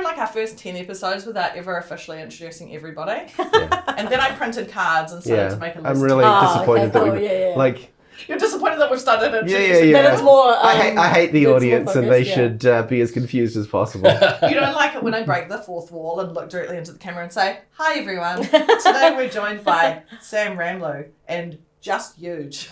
through like our first 10 episodes without ever officially introducing everybody. Yeah. And then I printed cards and started to make a list. I'm really disappointed that we like. You're disappointed that we've started Yeah. That it's more. I hate the audience, and they focused, should be as confused as possible. You don't like it when I break the fourth wall and look directly into the camera and say, "Hi everyone. Today we're joined by Sam Ramlu and Just Euge."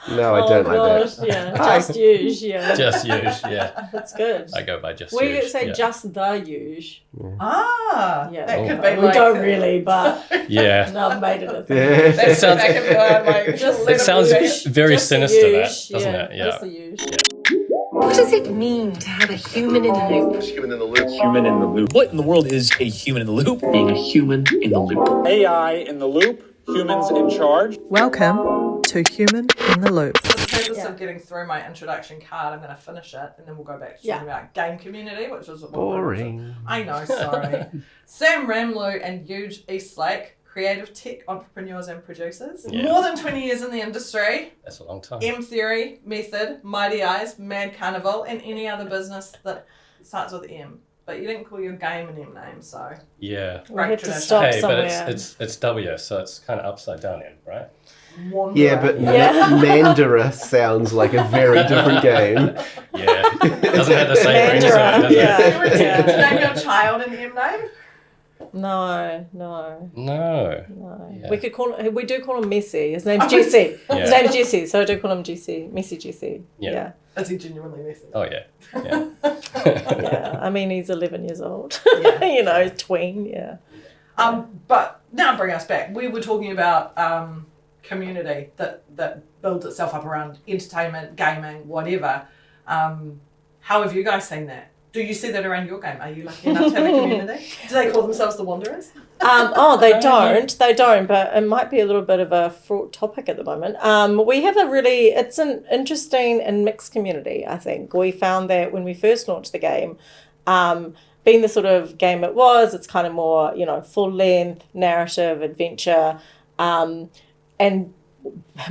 No, I don't like that. Yeah, Just Euge, yeah. Just Euge, yeah. That's good. I go by Just We Euge. say Just the Euge. Ah, Yeah. that could be We like... don't really, but Yeah. no, I've made it a thing. That sounds- could be like... Just It sounds Euge. very Just the sinister, that, Euge, doesn't it? Yeah. Just the Euge. What does it mean to have a human in the loop? Human in the loop. Human in the loop. What in the world is a human in the loop? Being a human in the loop. AI in the loop. Humans in charge. Welcome to Human in the Loop. For the purpose of getting through my introduction card, I'm going to finish it and then we'll go back to talking about game community, which is what Boring. I know, sorry. Sam Ramlu and Euge Eastlake, creative tech entrepreneurs and producers. Yeah. More than 20 years in the industry. That's a long time. M Theory, Method, Mighty Eyes, Mad Carnival, and any other business that starts with M. But you didn't call your game an M name, so... Yeah. We had to tradition. stop Hey, somewhere. but it's W, so it's kind of upside down in, right? Wanderer. Yeah, but Yeah. Mandara sounds like a very different game. Yeah. Doesn't have the same ring to it, Mandara, does it? yeah. Did you name your child an M name? No. No. Yeah. We do call him Messi. His name's Jesse. Yeah. His name's Jesse, so I do call him Jesse. Messi Jesse. Yeah. Is he genuinely messy? Oh, yeah. Yeah. Yeah. I mean, he's 11 years old. Yeah. You know, tween. Yeah. But now bring us back. We were talking about community that builds itself up around entertainment, gaming, whatever. How have you guys seen that? Do you see that around your game? Are you lucky enough to have a community? Do they call themselves the Wanderers? They don't, but it might be a little bit of a fraught topic at the moment. We have it's an interesting and mixed community, I think. We found that when we first launched the game, being the sort of game it was, it's kind of more, full length, narrative, adventure, and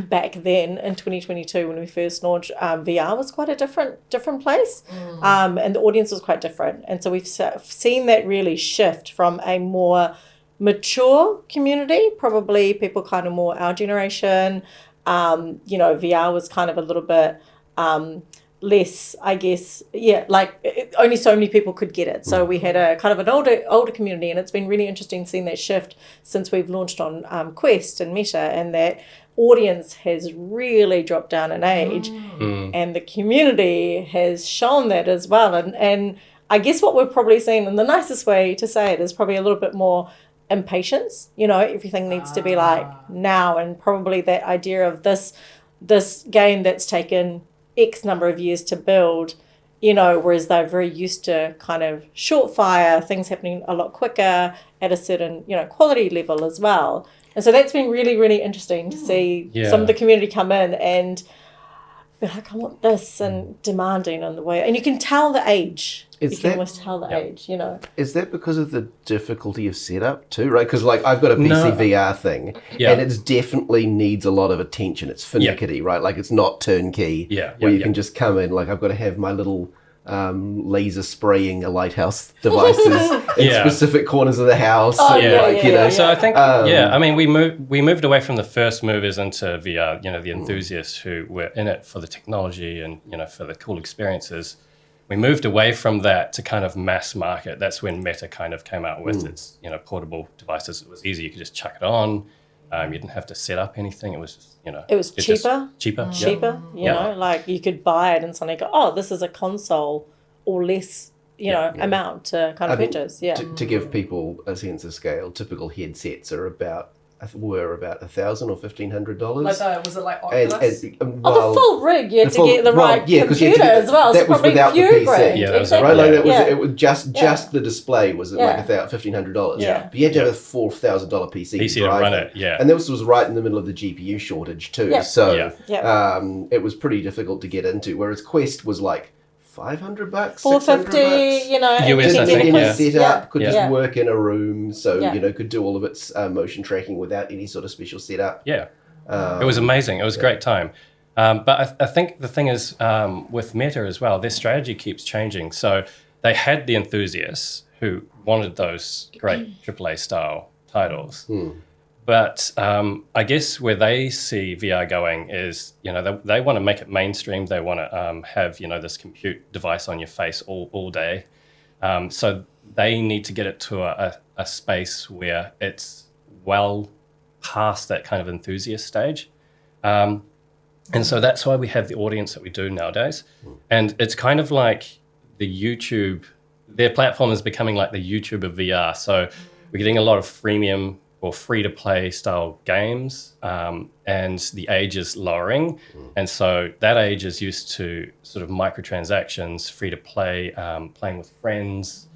back then in 2022 when we first launched, VR was quite a different place, and the audience was quite different, and so we've seen that really shift from a more mature community, probably people kind of more our generation. VR was kind of a little bit less, I guess, only so many people could get it. So we had a kind of an older community, and it's been really interesting seeing that shift since we've launched on Quest and Meta, and that audience has really dropped down in age, and the community has shown that as well. And I guess what we're probably seeing, and the nicest way to say it is probably a little bit more impatience. Everything needs to be like now, and probably that idea of this game that's taken X number of years to build, whereas they're very used to kind of short fire, things happening a lot quicker at a certain, quality level as well. And so that's been really, really interesting to see some of the community come in and be like, I want this, and demanding in the way. And you can tell the age. You can almost tell the age, Is that because of the difficulty of setup too, right? Because I've got a PC VR thing, and it definitely needs a lot of attention. It's finicky, right? Like it's not turnkey, where you can just come in. Like I've got to have my little laser spraying a lighthouse devices in specific corners of the house. So I think, I mean, we moved away from the first movers into VR, the enthusiasts who were in it for the technology and, for the cool experiences. We moved away from that to kind of mass market. That's when Meta kind of came out with its, portable devices. It was easy. You could just chuck it on. You didn't have to set up anything. It was just, it was cheaper. Cheaper. Like you could buy it and suddenly go, oh, this is a console or less, amount to kind of purchase. Yeah. To give people a sense of scale, typical headsets are about $1,000 or $1,500. Was it like Oculus? The full rig, you had to get the right computer as well. That was without the PC. Yeah, that was right. it. It was just the display was like $1,500. Yeah. But you had to have a $4,000 PC to run it. Yeah. And this was right in the middle of the GPU shortage too. Yeah. So it was pretty difficult to get into. Whereas Quest was like $500, $450, US, I think, setup could just Yeah. work in a room, so Yeah. could do all of its motion tracking without any sort of special setup. Yeah. It was amazing. It was a great time. But I think the thing is with Meta as well, their strategy keeps changing. So they had the enthusiasts who wanted those great AAA style titles. But I guess where they see VR going is, they want to make it mainstream. They want to have, this compute device on your face all day. So they need to get it to a space where it's well past that kind of enthusiast stage. And so that's why we have the audience that we do nowadays. And it's kind of like their platform is becoming like the YouTube of VR. So we're getting a lot of freemium or free-to-play style games, and the age is lowering. And so that age is used to sort of microtransactions, free-to-play, playing with friends,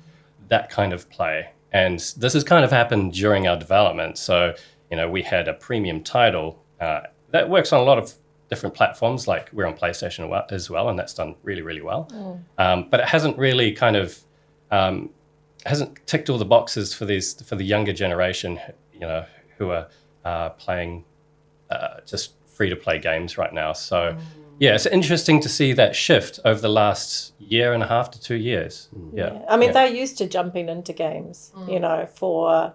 that kind of play. And this has kind of happened during our development. So, we had a premium title that works on a lot of different platforms, like we're on PlayStation as well, and that's done really, really well. But it hasn't really kind of hasn't ticked all the boxes for the younger generation, who are playing just free-to-play games right now. So, yeah, it's interesting to see that shift over the last year and a half to 2 years. Yeah. I mean, they're used to jumping into games, for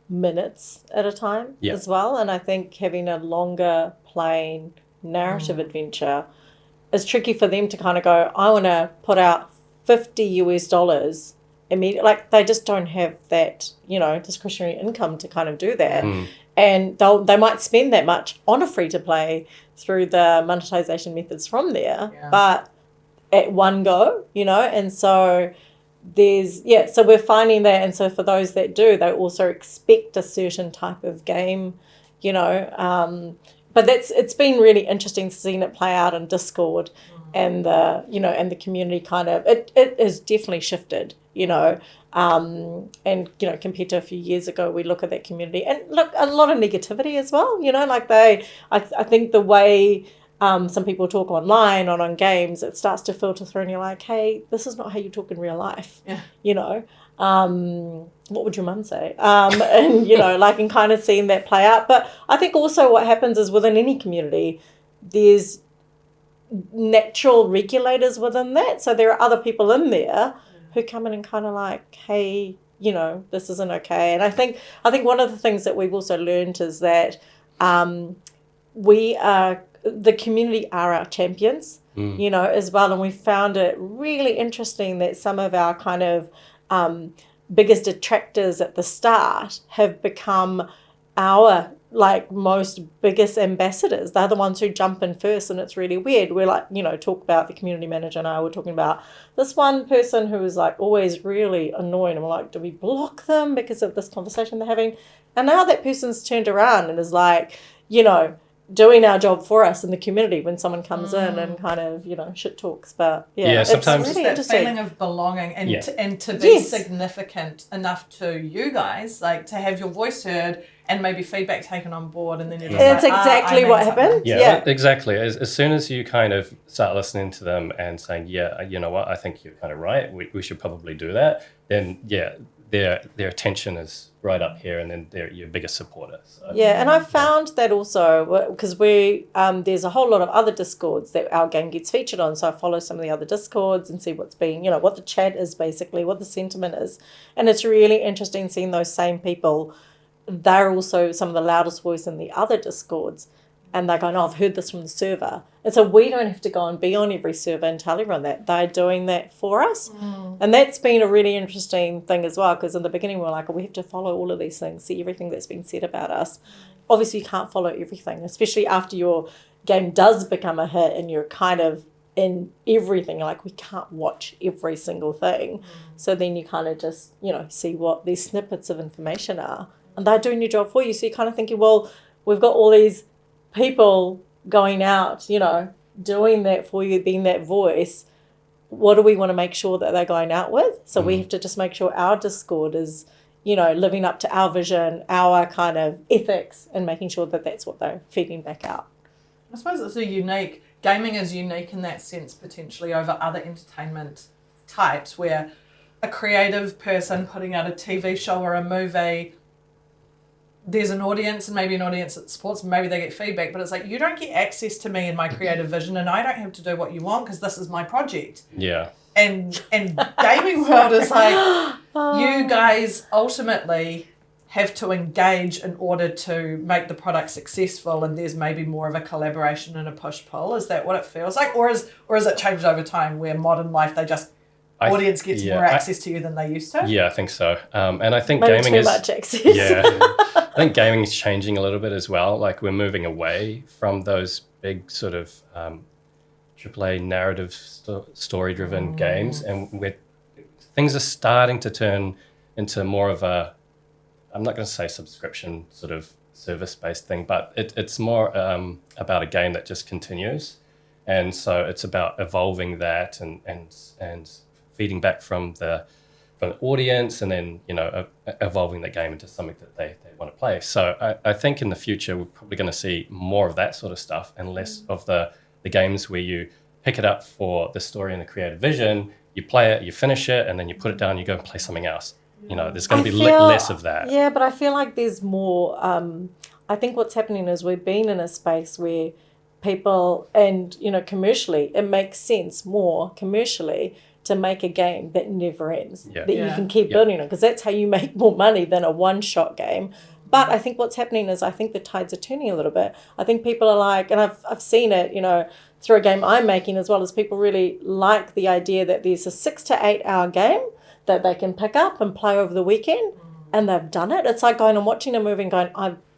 minutes at a time as well. And I think having a longer playing narrative adventure is tricky for them to kind of go, I want to put out $50 immediately. Like, they just don't have that, discretionary income to kind of do that. And they might spend that much on a free-to-play through the monetization methods from there, but at one go, and so so we're finding that. And so for those that do, they also expect a certain type of game, but it's been really interesting seeing it play out in Discord and the community kind of, it has definitely shifted, and, compared to a few years ago, we look at that community and look, a lot of negativity as well, like I think the way some people talk online or on games, it starts to filter through and you're like, hey, this is not how you talk in real life, what would your mum say? And, and kind of seeing that play out. But I think also what happens is within any community, there's natural regulators within that. So there are other people in there who come in and kind of like, hey, this isn't okay. And I think one of the things that we've also learned is that the community are our champions, as well. And we found it really interesting that some of our kind of biggest detractors at the start have become our most biggest ambassadors. They're the ones who jump in first, and it's really weird. We're talk about the community manager and I were talking about this one person who was always really annoying, and we're like, do we block them because of this conversation they're having? And now that person's turned around and is doing our job for us in the community when someone comes in and kind of, shit talks. But sometimes it's really that feeling of belonging and to be significant enough to you guys, to have your voice heard and maybe feedback taken on board, and then you're just that's exactly what happened. Yeah, exactly. As soon as you kind of start listening to them and saying, you know what, I think you're kind of right, we should probably do that, then their attention is right up here, and then they're your biggest supporter. So. Yeah, and I've found that also because there's a whole lot of other Discords that our game gets featured on. So I follow some of the other Discords and see what's being, what the chat is basically, what the sentiment is. And it's really interesting seeing those same people. They're also some of the loudest voice in the other Discords. And they're going, I've heard this from the server. And so we don't have to go and be on every server and tell everyone that. They're doing that for us. And that's been a really interesting thing as well, because in the beginning we were like, we have to follow all of these things, see everything that's been said about us. Obviously you can't follow everything, especially after your game does become a hit and you're kind of in everything. We can't watch every single thing. So then you kind of just, see what these snippets of information are. And they're doing your job for you. So you're kind of thinking, well, we've got all these people going out, doing that for you, being that voice. What do we want to make sure that they're going out with? So we have to just make sure our Discord is, living up to our vision, our kind of ethics, and making sure that that's what they're feeding back out. I suppose it's gaming is unique in that sense, potentially over other entertainment types, where a creative person putting out a TV show or a movie there's an audience and maybe an audience that supports, maybe they get feedback, but it's like, you don't get access to me and my creative vision, and I don't have to do what you want because this is my project. Yeah. And gaming world is like, you guys ultimately have to engage in order to make the product successful, and there's maybe more of a collaboration and a push-pull. Is that what it feels like? Or is it changed over time where modern life, they just audience gets more access to you than they used to? Yeah, I think so. And I think Maybe gaming too is much access. Yeah, I think gaming is changing a little bit as well. Like we're moving away from those big sort of AAA narrative story-driven games, and things are starting to turn into more of a, I'm not going to say subscription sort of service-based thing, but it's more about a game that just continues, and so it's about evolving that and feeding back from the audience, and then evolving the game into something that they want to play. So I think in the future we're probably going to see more of that sort of stuff and less of the games where you pick it up for the story and the creative vision, you play it, you finish it, and then you put it down, you go and play something else. There's going to be less of that. Yeah, but I feel like there's more. I think what's happening is we've been in a space where people, and commercially, it makes sense more commercially to make a game that never ends, that you can keep building on, because that's how you make more money than a one-shot game. But I think what's happening is I think the tides are turning a little bit. I think people are like, and I've seen it, through a game I'm making, as well as people really like the idea that there's a 6 to 8 hour game that they can pick up and play over the weekend, and they've done it. It's like going and watching a movie and going,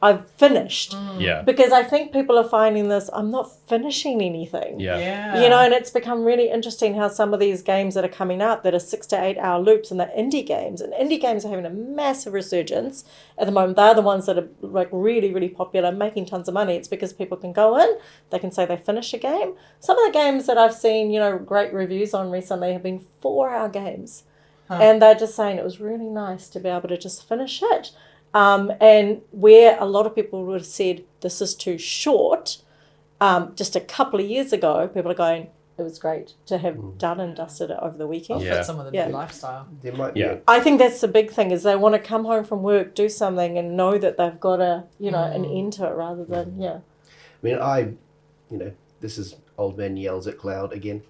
I've finished. Yeah. Because I think people are finding this, I'm not finishing anything. Yeah. And it's become really interesting how some of these games that are coming out that are 6 to 8 hour loops, and the indie games are having a massive resurgence at the moment. They're the ones that are like really, really popular, making tons of money. It's because people can go in, they can say they finish a game. Some of the games that I've seen, great reviews on recently have been 4 hour games. And they're just saying it was really nice to be able to just finish it. And where a lot of people would have said this is too short, just a couple of years ago, people are going, it was great to have done and dusted it over the weekend. Fit some of the new lifestyle. There might be I think that's the big thing, is they want to come home from work, do something, and know that they've got an end to it, rather than I mean, this is old man yells at cloud again.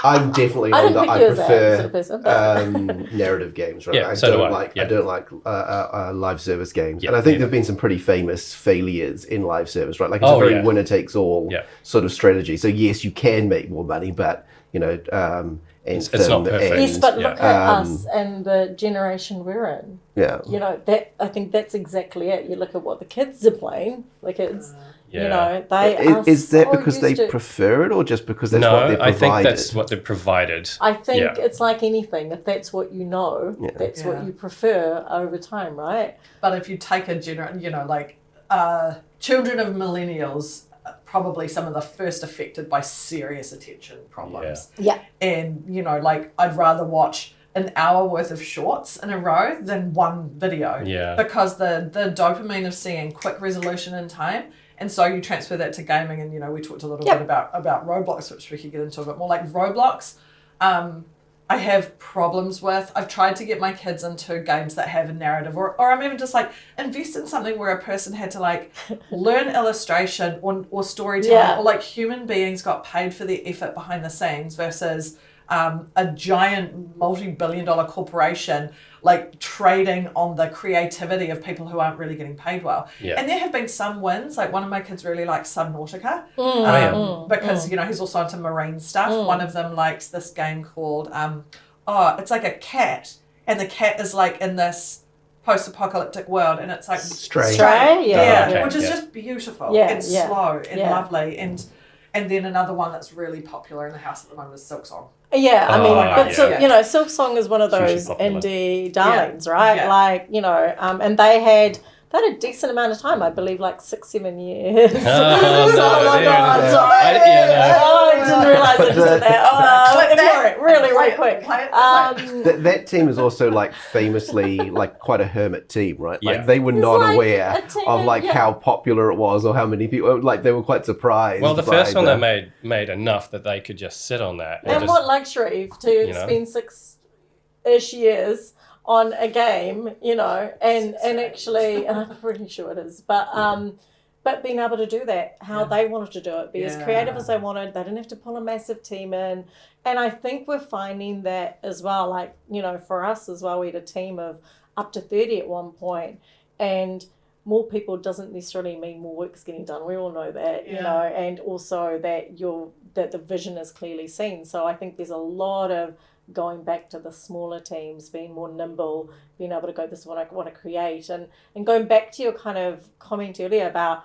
I'm definitely on the I prefer narrative games, right? Yeah, I don't like live service games, and I think there've been some pretty famous failures in live service, right? Like it's a very winner takes all sort of strategy. So yes, you can make more money, but it's not perfect. Yes, but look at us and the generation we're in. Yeah. That I think that's exactly it. You look at what the kids are playing, the kids. They is that because they prefer it, or just because that's what they're provided? I think that's what they're provided. I think it's like anything. If that's what you know, that's what you prefer over time, right? But if you take a children of millennials, probably some of the first affected by serious attention problems. Yeah. And, I'd rather watch an hour worth of shorts in a row than one video. Yeah. Because the dopamine of seeing quick resolution in time. And so you transfer that to gaming, and, we talked a little bit about Roblox, which we could get into a bit more. Like Roblox, I have problems with. I've tried to get my kids into games that have a narrative, or I'm even just like, invest in something where a person had to like learn illustration or storytelling, or like human beings got paid for the effort behind the scenes versus a giant multi-billion-dollar corporation like trading on the creativity of people who aren't really getting paid well. Yeah. And there have been some wins. Like one of my kids really likes Subnautica because he's also into marine stuff. One of them likes this game called it's like a cat, and the cat is like in this post-apocalyptic world, and it's like Stray. Which is just beautiful and slow and lovely. And then another one that's really popular in the house at the moment is Silksong. Yeah, Silksong is one of those indie darlings, right? Yeah. Like, and they had a decent amount of time, I believe, like 6-7 years. Oh my God, sorry. I didn't realise I just did that. Really quick. That team is also like famously like quite a hermit team, right? Like they were not aware of like how popular it was or how many people, like they were quite surprised. Well, the first one they made enough that they could just sit on that. And what luxury to spend 6-ish years on a game, you know, and actually, and I'm pretty sure it is, but being able to do that, how they wanted to do it, be as creative as they wanted. They didn't have to pull a massive team in. And I think we're finding that as well, like, you know, for us as well, we had a team of up to 30 at one point, and more people doesn't necessarily mean more work's getting done. We all know that, you know, and also that that the vision is clearly seen. So I think there's a lot of going back to the smaller teams, being more nimble, being able to go, this is what I want to create. And going back to your kind of comment earlier about,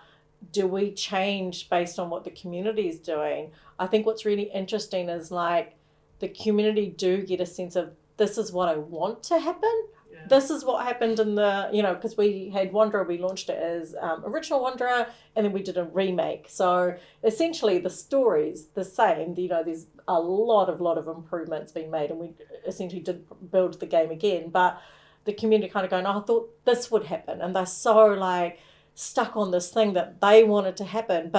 do we change based on what the community is doing? I think what's really interesting is like the community do get a sense of, this is what I want to happen. Yeah. This is what happened in the, you know, because we had Wanderer, we launched it as original Wanderer, and then we did a remake. So essentially the story's the same, you know, there's a lot of improvements being made, and we essentially did build the game again. But the community kind of going, oh, I thought this would happen. And they're so like stuck on this thing that they wanted to happen.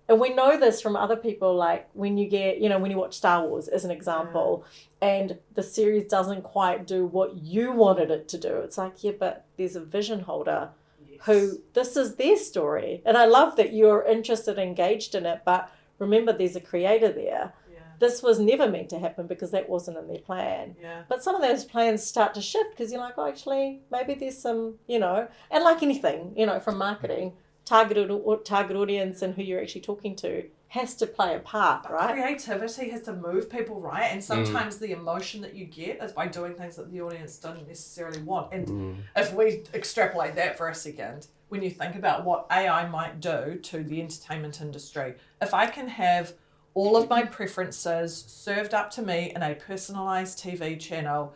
And we know this from other people, like when you get, you know, when you watch Star Wars as an example, and the series doesn't quite do what you wanted it to do. It's like, yeah, but there's a vision holder who, this is their story. And I love that you're interested, engaged in it, but remember there's a creator there. This was never meant to happen because that wasn't in their plan. Yeah. But some of those plans start to shift because you're like, oh, actually, maybe there's some, you know, and like anything, you know, from marketing, target audience and who you're actually talking to has to play a part, right? Creativity has to move people, right? And sometimes the emotion that you get is by doing things that the audience don't necessarily want. And if we extrapolate that for a second, when you think about what AI might do to the entertainment industry, if I can have all of my preferences served up to me in a personalised TV channel,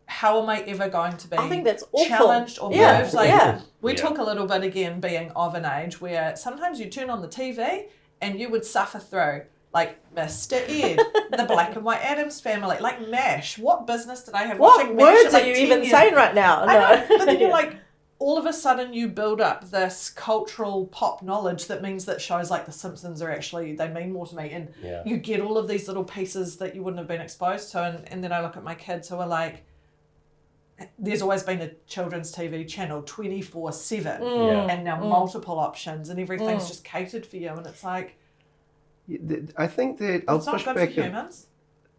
how am I ever going to be I think that's awful. Challenged or moved? We talk a little bit again being of an age where sometimes you turn on the TV and you would suffer through like Mr. Ed, the Black and White Addams Family, like MASH. What business did I have watching MASH? What words like are you even saying right now? No. I know, but then you're like, all of a sudden you build up this cultural pop knowledge that means that shows like The Simpsons are actually, they mean more to me. And you get all of these little pieces that you wouldn't have been exposed to. And then I look at my kids who are like, there's always been a children's TV channel 24/7 and now multiple options and everything's just catered for you. And it's like, I think that I'll push back. Humans.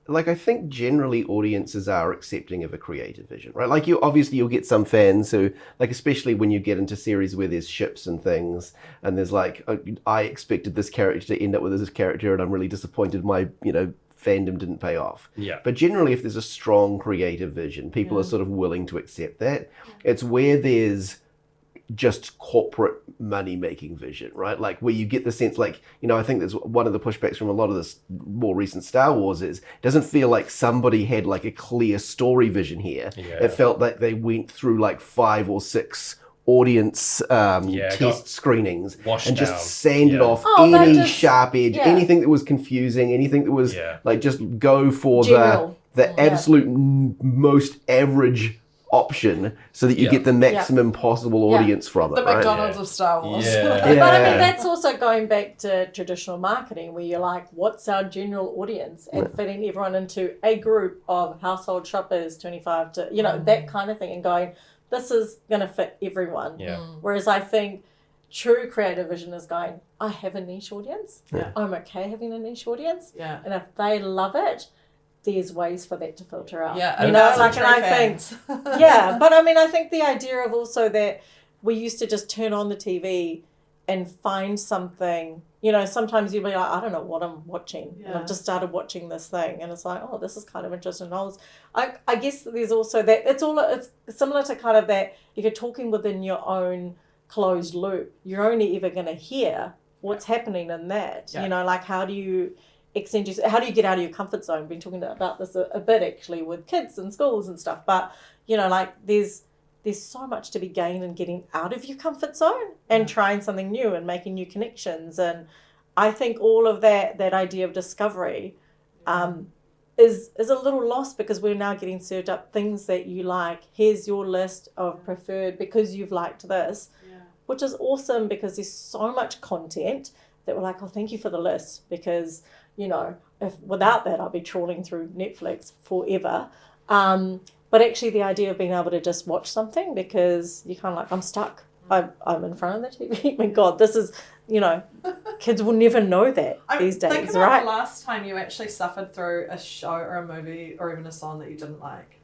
Like, I think generally audiences are accepting of a creative vision, right? Like, you'll get some fans who, like, especially when you get into series where there's ships and things, and there's like, I expected this character to end up with this character, and I'm really disappointed my, you know, fandom didn't pay off. Yeah. But generally, if there's a strong creative vision, people are sort of willing to accept that. It's where there's just corporate money-making vision, right? Like where you get the sense, like, you know, I think there's one of the pushbacks from a lot of this more recent Star Wars is, it doesn't feel like somebody had like a clear story vision here. Yeah. It felt like they went through like 5 or 6 audience test screenings and just sanded off any sharp edge, anything that was confusing, anything that was like, just go for the absolute most average option so that you get the maximum possible audience from it. The McDonald's of Star Wars. But I mean, that's also going back to traditional marketing where you're like, what's our general audience? And fitting everyone into a group of household shoppers, 25 to, you know, that kind of thing, and going, this is going to fit everyone. Yeah. Whereas I think true creative vision is going, I have a niche audience. Yeah. I'm okay having a niche audience. Yeah. And if they love it, there's ways for that to filter out. Yeah, you know, like, and I think, but I mean, I think the idea of also that we used to just turn on the TV and find something, you know, sometimes you'll be like, I don't know what I'm watching. Yeah. And I've just started watching this thing and it's like, oh, this is kind of interesting. I guess there's also that, it's similar to kind of that, if you're talking within your own closed loop, you're only ever going to hear what's happening in that. You know, like how do you get out of your comfort zone? We've been talking about this a bit actually with kids and schools and stuff, but you know, like there's so much to be gained in getting out of your comfort zone and trying something new and making new connections. And I think all of that idea of discovery is a little lost because we're now getting served up things that you like. Here's your list of preferred because you've liked this, which is awesome because there's so much content that we're like, oh, thank you for the list, because you know, if without that, I'll be trawling through Netflix forever. But but actually the idea of being able to just watch something because you're kind of like, I'm stuck. I'm in front of the TV. My God, this is, kids will never know that these days, think about right? the last time you actually suffered through a show or a movie or even a song that you didn't like.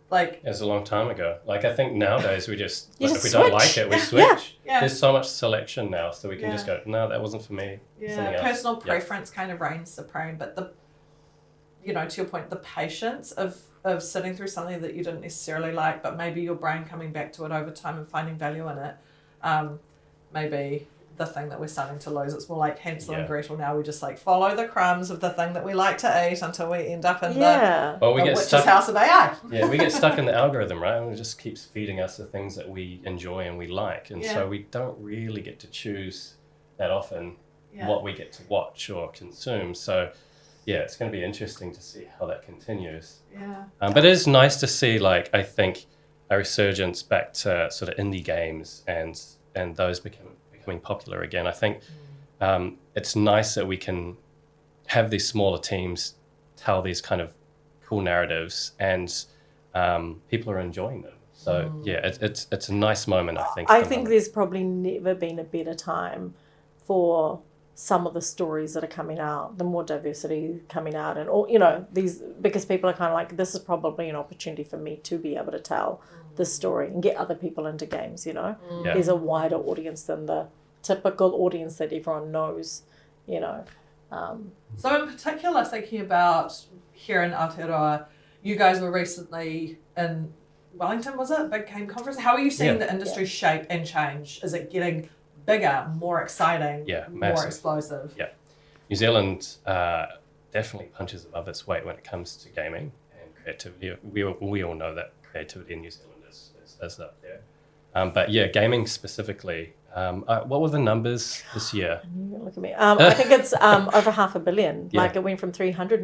Like, it was a long time ago. Like, I think nowadays we just, just if we switch. don't like it, we switch. Yeah. There's so much selection now, so we can just go, no, that wasn't for me. Yeah, personal preference kind of reigns supreme, but to your point, the patience of sitting through something that you didn't necessarily like, but maybe your brain coming back to it over time and finding value in it, maybe the thing that we're starting to lose. It's more like Hansel and Gretel now. We just like follow the crumbs of the thing that we like to eat until we end up in the witch's house of AI. Yeah, we get stuck in the algorithm, right? And it just keeps feeding us the things that we enjoy and we like. And so we don't really get to choose that often what we get to watch or consume. So it's going to be interesting to see how that continues. Yeah. But it is nice to see, like, I think a resurgence back to sort of indie games and those becoming popular again. I think it's nice that we can have these smaller teams tell these kind of cool narratives and people are enjoying them. So it's a nice moment, I think. I think there's probably never been a better time for some of the stories that are coming out, the more diversity coming out, and all these, because people are kind of like, this is probably an opportunity for me to be able to tell this story and get other people into games. There's a wider audience than the typical audience that everyone knows. So in particular, thinking about here in Aotearoa, you guys were recently in Wellington, was it? Big Game Conference. How are you seeing the industry shape and change? Is it getting bigger, more exciting, more explosive? Yeah. New Zealand definitely punches above its weight when it comes to gaming and creativity. We all know that creativity in New Zealand is up there. But gaming specifically, what were the numbers this year? Look at me. I think it's over 500 million. Like, it went from 300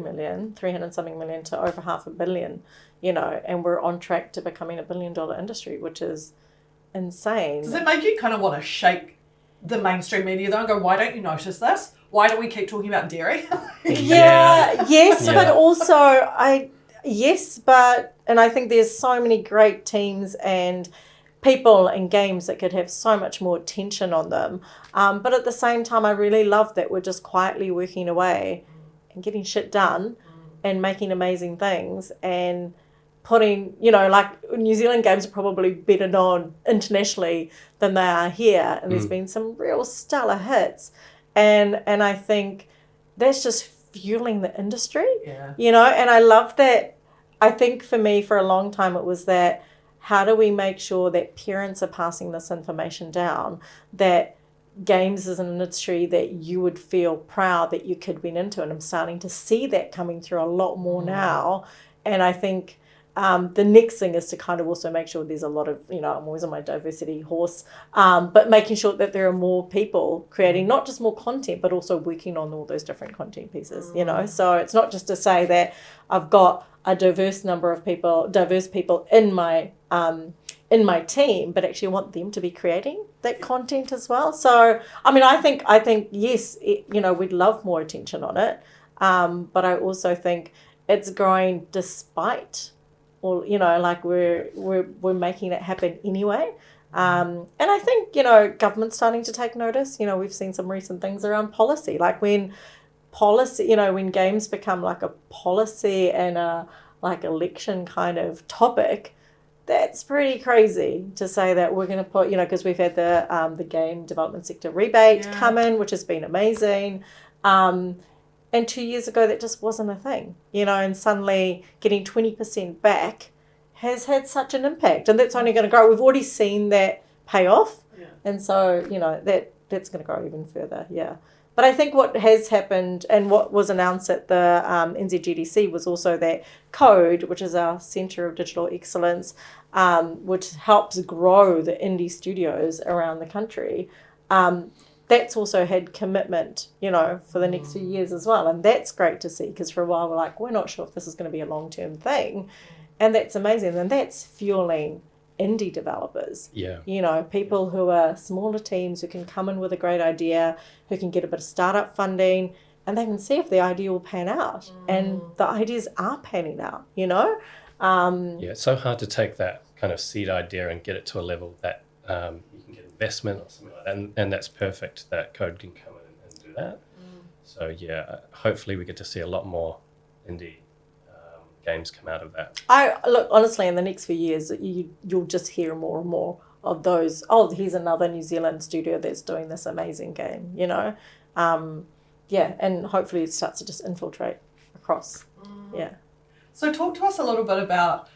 something million to over 500 million, and we're on track to becoming $1 billion industry, which is insane. Does it make you kind of want to shake the mainstream media though and go, why don't you notice this? Why do we keep talking about dairy? But also and I think there's so many great teams and people and games that could have so much more attention on them. But at the same time, I really love that we're just quietly working away and getting shit done and making amazing things and putting, like New Zealand games are probably better known internationally than they are here. And there's been some real stellar hits. And I think that's just fueling the industry, and I love that. I think for me, for a long time, it was that, how do we make sure that parents are passing this information down, that games is an industry that you would feel proud that your kid went into? And I'm starting to see that coming through a lot more now. And I think the next thing is to kind of also make sure there's a lot of, I'm always on my diversity horse, but making sure that there are more people creating not just more content, but also working on all those different content pieces, So it's not just to say that I've got a diverse people in my team, but actually want them to be creating that content as well. So, I think yes, we'd love more attention on it, but I also think it's growing despite all, like we're making it happen anyway. And I think, government's starting to take notice. We've seen some recent things around policy, like when games become like a policy and a like election kind of topic, that's pretty crazy to say that we're going to put, because we've had the game development sector rebate come in, which has been amazing. And 2 years ago, that just wasn't a thing, and suddenly getting 20% back has had such an impact, and that's only going to grow. We've already seen that pay off, and so, that's going to grow even further, But I think what has happened and what was announced at the NZGDC was also that CODE, which is our Centre of Digital Excellence, which helps grow the indie studios around the country, that's also had commitment, for the next few years as well. And that's great to see, because for a while we're not sure if this is going to be a long-term thing. And that's amazing. And that's fueling indie developers. People who are smaller teams who can come in with a great idea, who can get a bit of startup funding, and they can see if the idea will pan out. And the ideas are panning out, It's so hard to take that kind of seed idea and get it to a level that you can get investment or something like that, and that's perfect. That code can come in and do that. So hopefully we get to see a lot more indie games come out of that. Look, honestly, in the next few years, you'll just hear more and more of those. Oh, here's another New Zealand studio that's doing this amazing game, you know. And hopefully it starts to just infiltrate across. Yeah. So talk to us a little bit about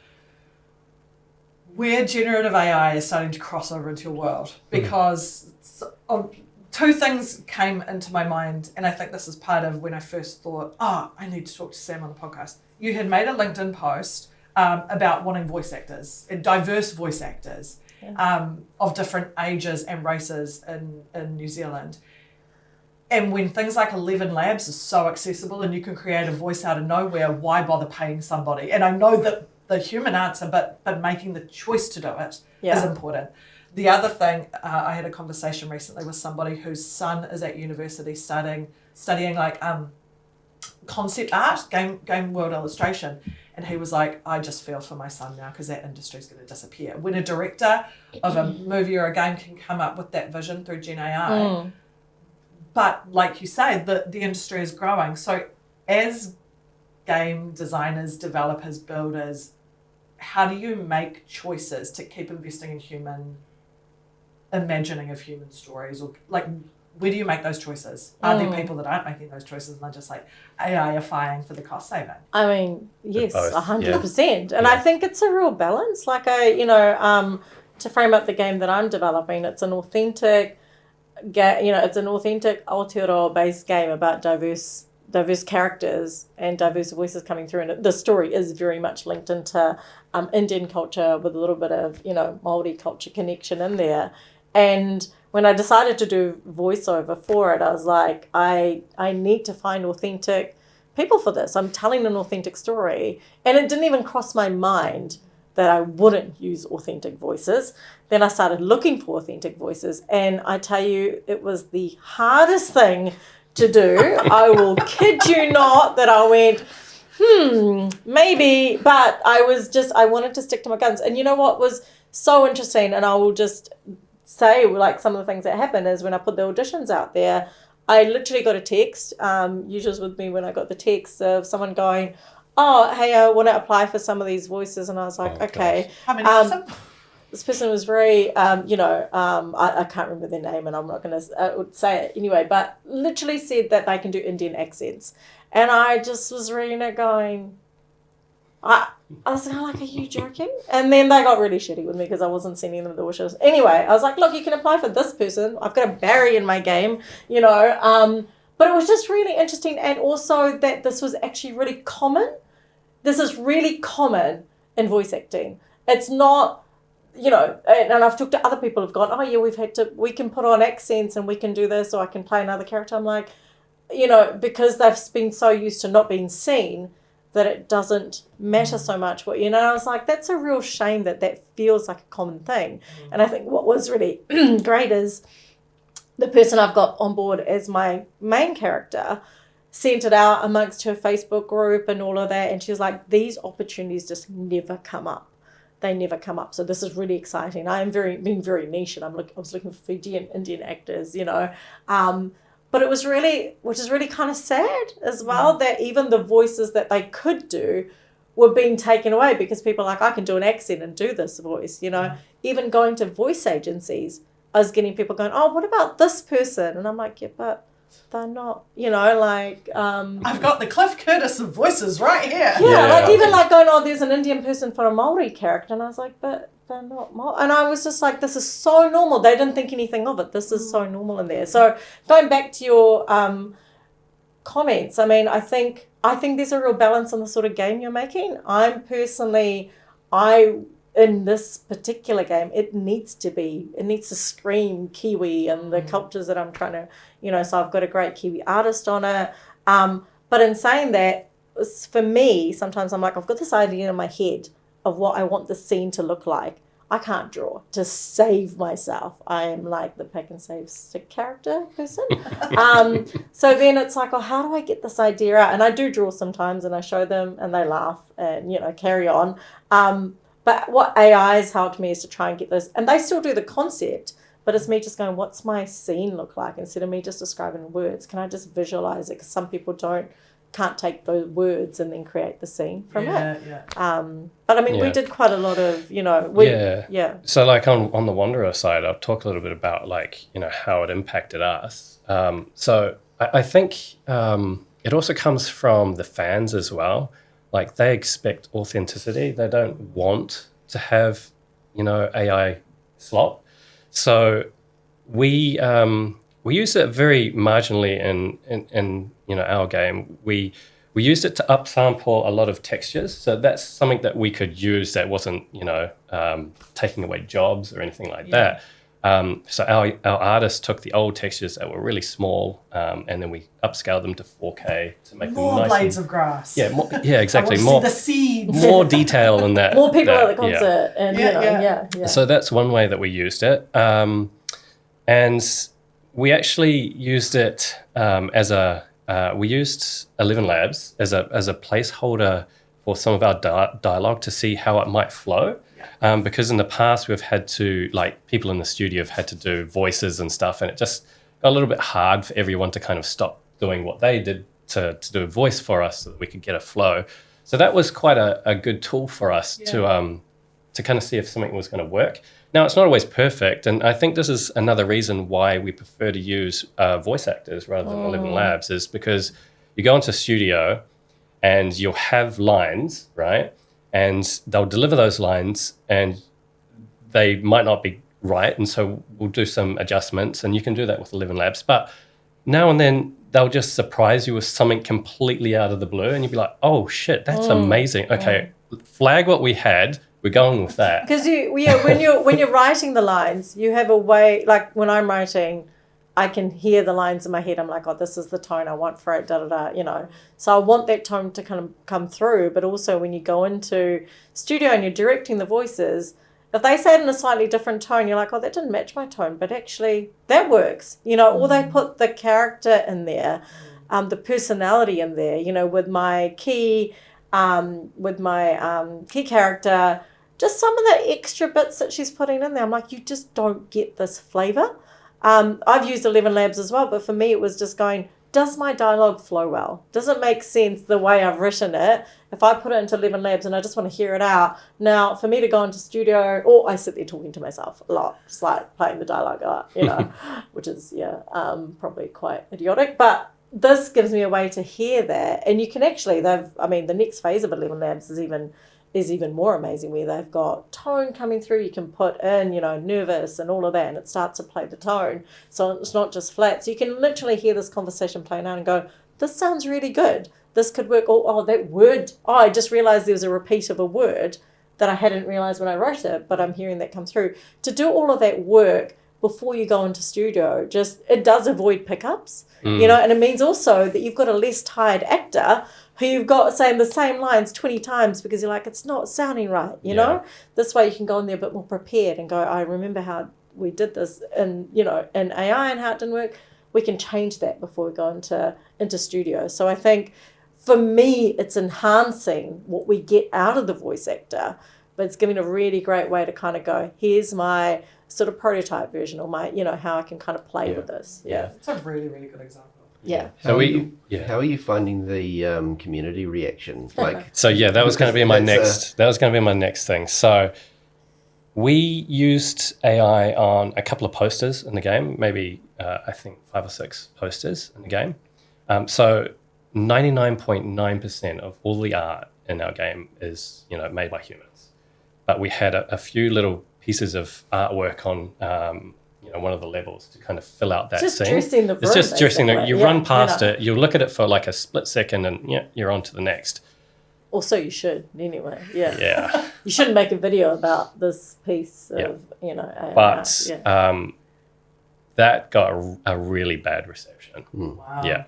where generative AI is starting to cross over into your world, because two things came into my mind, and I think this is part of when I first thought, I need to talk to Sam on the podcast. You had made a LinkedIn post about wanting voice actors, diverse voice actors of different ages and races in New Zealand. And when things like 11 Labs are so accessible and you can create a voice out of nowhere, why bother paying somebody? And I know that the human answer, but making the choice to do it is important. The other thing, I had a conversation recently with somebody whose son is at university studying like concept art, game world illustration. And he was like, I just feel for my son now because that industry is going to disappear. When a director of a movie or a game can come up with that vision through Gen AI, but like you say, the industry is growing. So as game designers, developers, builders, how do you make choices to keep investing in human imagining of human stories? Or like, where do you make those choices? Are there people that aren't making those choices and they're just like AI-ifying for the cost saving? I mean, yes, 100%. And I think it's a real balance. Like to frame up the game that I'm developing, it's an authentic it's an authentic Aotearoa based game about diverse characters and diverse voices coming through, and the story is very much linked into Indian culture with a little bit of Māori culture connection in there. And when I decided to do voiceover for it, I was like, I need to find authentic people for this. I'm telling an authentic story, and it didn't even cross my mind that I wouldn't use authentic voices. Then I started looking for authentic voices, and I tell you, it was the hardest thing to do. I will kid you not that I went, maybe, but I wanted to stick to my guns. And you know what was so interesting, and I will just say like some of the things that happened is when I put the auditions out there, I literally got a text, Euge was with me when I got the text of someone going, oh, hey, I want to apply for some of these voices. And I was like, okay. Gosh. How many of them? This person was very, I can't remember their name and I'm not going to say it anyway, but literally said that they can do Indian accents. And I just was reading it going, I was kind of like, are you joking? And then they got really shitty with me because I wasn't sending them the wishes. Anyway, I was like, look, you can apply for this person. I've got a Barry in my game, but it was just really interesting. And also that this was actually really common. This is really common in voice acting. It's not, and I've talked to other people who've gone, oh yeah, we can put on accents and we can do this, or I can play another character. I'm like, because they've been so used to not being seen that it doesn't matter so much I was like, that's a real shame that feels like a common thing. And I think what was really great is the person I've got on board as my main character sent it out amongst her Facebook group and all of that. And she was like, these opportunities just never come up. They never come up. So this is really exciting. I am being very niche, and I was looking for Fijian Indian actors, but it was really, which is really kind of sad as well, that even the voices that they could do were being taken away because people are like, I can do an accent and do this voice, Even going to voice agencies, I was getting people going, oh, what about this person? And I'm like, yeah, but they're not, I've got the Cliff Curtis of voices right here. Yeah. Even going, oh, there's an Indian person for a Māori character. And I was like, but they're not Māori. And I was just like, this is so normal. They didn't think anything of it. This is so normal in there. So going back to your comments, I mean, I think there's a real balance in the sort of game you're making. I'm personally, in this particular game, it needs to scream Kiwi and the cultures that I'm trying to, so I've got a great Kiwi artist on it. But in saying that, for me, sometimes I'm like, I've got this idea in my head of what I want the scene to look like. I can't draw to save myself. I am like the pick and save stick character person. So then it's like, oh, how do I get this idea out? And I do draw sometimes, and I show them, and they laugh, and carry on. But what AI has helped me is to try and get this, and they still do the concept, but it's me just going, what's my scene look like? Instead of me just describing words, can I just visualize it? Because some people can't take those words and then create the scene from it. But I mean, we did quite a lot of, So like on the Wanderer side, I'll talk a little bit about like, how it impacted us. So I think it also comes from the fans as well. Like they expect authenticity. They don't want to have, AI slop. So we use it very marginally in our game. We used it to upsample a lot of textures. So that's something that we could use that wasn't, taking away jobs or anything like that. So our artists took the old textures that were really small, and then we upscaled them to 4K to make more them nice blades of grass. Exactly. I want to see the seeds. More detail in that. More people at the concert, and So that's one way that we used it, and we actually used it we used 11 Labs as a placeholder for some of our dialogue to see how it might flow. Because in the past we've had to, like, people in the studio have had to do voices and stuff, and it just got a little bit hard for everyone to kind of stop doing what they did to do a voice for us so that we could get a flow. So that was quite a good tool for us to kind of see if something was going to work. Now, it's not always perfect, and I think this is another reason why we prefer to use voice actors rather than 11 Labs, is because you go into studio and you'll have lines, right? And they'll deliver those lines and they might not be right. And so we'll do some adjustments, and you can do that with 11 Labs. But now and then they'll just surprise you with something completely out of the blue, and you'll be like, oh shit, that's amazing. Okay, flag what we had. We're going with that. Because when you're writing the lines, you have a way, like when I'm writing, I can hear the lines in my head. I'm like, oh, this is the tone I want for it, So I want that tone to kind of come through. But also when you go into studio and you're directing the voices, if they say it in a slightly different tone, you're like, oh, that didn't match my tone. But actually that works, or they put the character in there, the personality in there, with my key character, just some of the extra bits that she's putting in there. I'm like, you just don't get this flavor. I've used 11 Labs as well, but for me it was just going, does my dialogue flow well? Does it make sense the way I've written it? If I put it into 11 Labs and I just want to hear it out, now for me to go into studio, or I sit there talking to myself a lot, just like playing the dialogue out, which is, probably quite idiotic, but this gives me a way to hear that. And you can actually, the next phase of 11 Labs is even more amazing, where they've got tone coming through. You can put in, nervous and all of that, and it starts to play the tone. So it's not just flat. So you can literally hear this conversation playing out and go, this sounds really good. This could work. Oh, that word. Oh, I just realized there was a repeat of a word that I hadn't realized when I wrote it, but I'm hearing that come through. To do all of that work before you go into studio, it does avoid pickups, and it means also that you've got a less tired actor who you've got saying the same lines 20 times because you're like, it's not sounding right, you know? This way you can go in there a bit more prepared and go, I remember how we did this in AI and how it didn't work. We can change that before we go into studio. So I think for me, it's enhancing what we get out of the voice actor, but it's giving a really great way to kind of go, here's my sort of prototype version, or my, how I can kind of play with this. It's a really, really good example. How are you finding the community reaction? So that was going to be my next. That was going to be my next thing. So we used AI on a couple of posters in the game, maybe I think 5 or 6 posters in the game. So 99.9% of all the art in our game is made by humans, but we had a few little pieces of artwork on. One of the levels to kind of fill out that just scene. Dressing the room, it's just dressing the. You run past it, you look at it for like a split second, and you're on to the next. Or so you should, anyway. Yeah. You shouldn't make a video about this piece of AI. But that got a really bad reception. Wow. Yeah.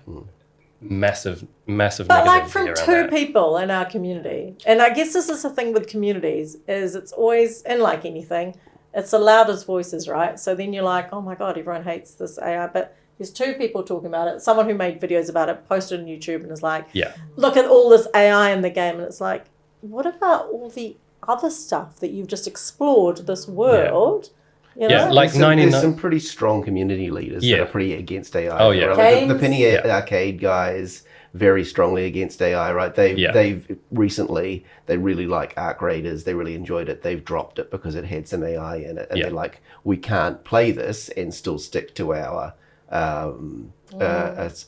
massive But negativity like from around two that. people in our community, and I guess this is the thing with communities, is it's always, and like anything, it's the loudest voices, right? So then you're like, oh my God, everyone hates this AI, but there's two people talking about it. Someone who made videos about it, posted on YouTube and is like, look at all this AI in the game. And it's like, what about all the other stuff that you've just explored, this world? You know? Yeah, like there's some pretty strong community leaders that are pretty against AI. Oh, yeah. Right? Like the Penny Arcade guys, very strongly against AI, right? They've recently, they really like Arc Raiders. They really enjoyed it. They've dropped it because it had some AI in it. And they're like, we can't play this and still stick to our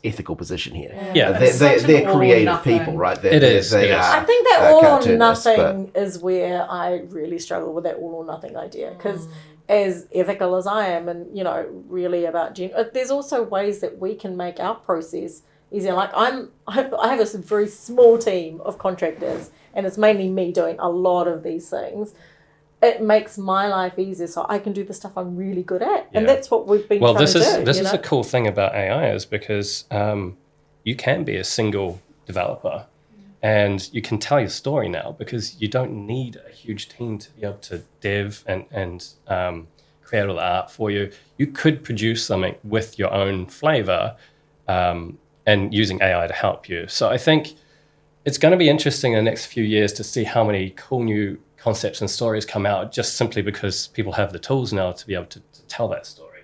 ethical position here. Yeah, they're creative people, right? It is. I think that all or nothing is where I really struggle with that all or nothing idea, because as ethical as I am, and you know, really about there's also ways that we can make our process easier. Like I have a very small team of contractors, and it's mainly me doing a lot of these things. It makes my life easier, so I can do the stuff I'm really good at, and that's what we've been trying to do. This is a cool thing about AI, is because you can be a single developer, and you can tell your story now because you don't need a huge team to be able to dev and create all the art for you. You could produce something with your own flavor and using AI to help you. So I think it's going to be interesting in the next few years to see how many cool new concepts and stories come out, just simply because people have the tools now to be able to tell that story.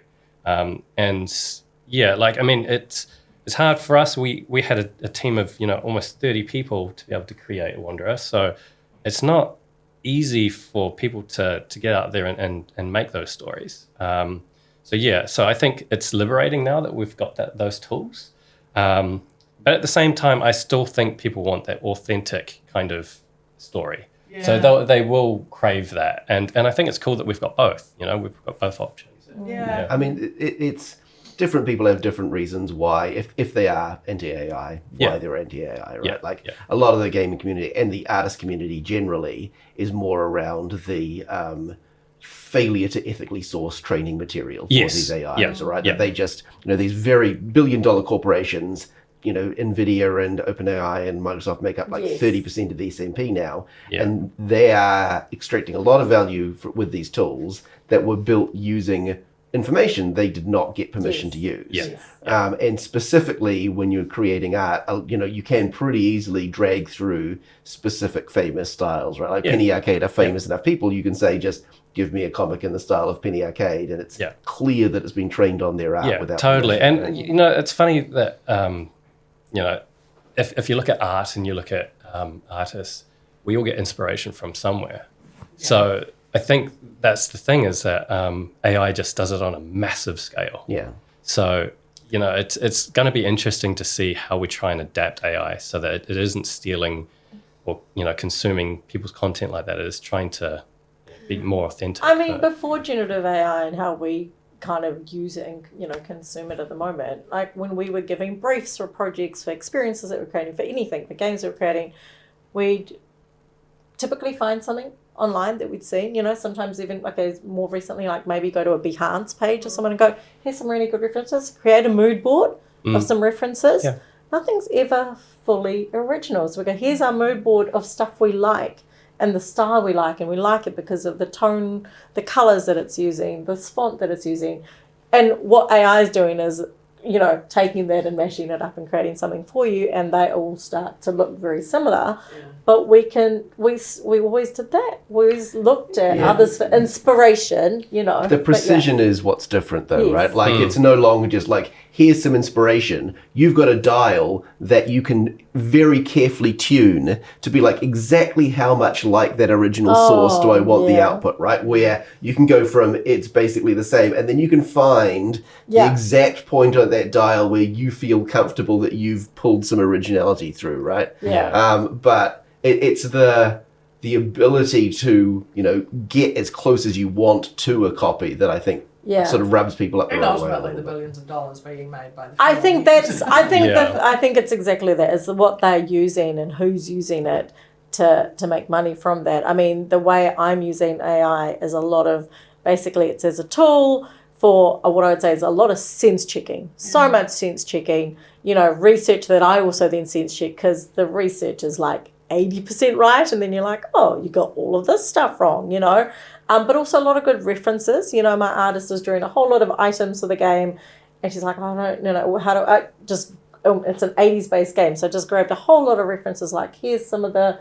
It's hard for us. We had a team of almost 30 people to be able to create Wanderer, so it's not easy for people to get out there and make those stories. So I think it's liberating now that we've got those tools. But at the same time, I still think people want that authentic kind of story. Yeah. So they will crave that. And I think it's cool that we've got both. We've got both options. Yeah. I mean, it's different people have different reasons why, if they are anti-AI, why they're anti-AI, right? A lot of the gaming community and the artist community generally is more around the failure to ethically source training material for these AIs, right? That they just, these very billion-dollar corporations, NVIDIA and OpenAI and Microsoft make up 30% of the SMP now. Yeah. And they are extracting a lot of value with these tools that were built using information they did not get permission to use. Yes. And specifically when you're creating art, you can pretty easily drag through specific famous styles, right? Like Penny Arcade are famous enough people, you can say, just give me a comic in the style of Penny Arcade, and it's clear that it's been trained on their art. Without totally. permission. And it's funny that if you look at art and you look at artists, we all get inspiration from somewhere. So I think that's the thing, is that AI just does it on a massive scale. Yeah. So, it's going to be interesting to see how we try and adapt AI so that it isn't stealing or, consuming people's content like that. It is trying to be more authentic. I mean, before generative AI and how we kind of use it and, consume it at the moment, like when we were giving briefs for projects, for experiences that we're creating, for anything, for games that we're creating, we'd typically find something online that we'd seen, sometimes even more recently, like maybe go to a Behance page or someone and go, here's some really good references, create a mood board of some references. Yeah. Nothing's ever fully original. So we go, here's our mood board of stuff we like and the style we like, and we like it because of the tone, the colors that it's using, the font that it's using. And what AI is doing is, taking that and mashing it up and creating something for you, and they all start to look very similar. Yeah. But we always did that. We always looked at others for inspiration, The precision is what's different though, right? Like it's no longer just like, here's some inspiration. You've got a dial that you can very carefully tune to be like, exactly how much like that original source do I want the output, right? Where you can go from, it's basically the same, and then you can find the exact point on that dial where you feel comfortable that you've pulled some originality through, right? Yeah. But it's the ability to, get as close as you want to a copy that I think sort of rubs people up the wrong way. And ultimately the billions of dollars being made by the I think it's exactly that, is what they're using and who's using it to make money from that. I mean, the way I'm using AI is a lot of, basically it's as a tool for what I would say is a lot of sense checking, so much sense checking, research that I also then sense check because the research is like 80% right, and then you're like, oh, you got all of this stuff wrong, but also a lot of good references. My artist is drawing a whole lot of items for the game, and she's like, oh, no, how do I just, it's an 80s based game, so I just grabbed a whole lot of references, like here's some of the,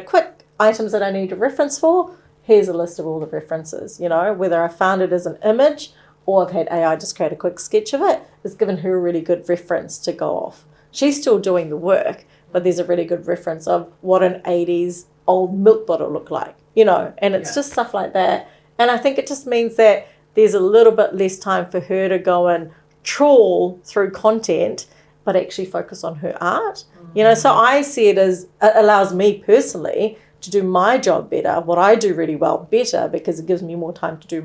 quick items that I need a reference for, here's a list of all the references, whether I found it as an image or I've had AI just create a quick sketch of it, it's given her a really good reference to go off. She's still doing the work, but there's a really good reference of what an 80s old milk bottle looked like, and it's just stuff like that. And I think it just means that there's a little bit less time for her to go and trawl through content, but actually focus on her art. So I see it as, it allows me personally to do my job better, what I do really well better, because it gives me more time to do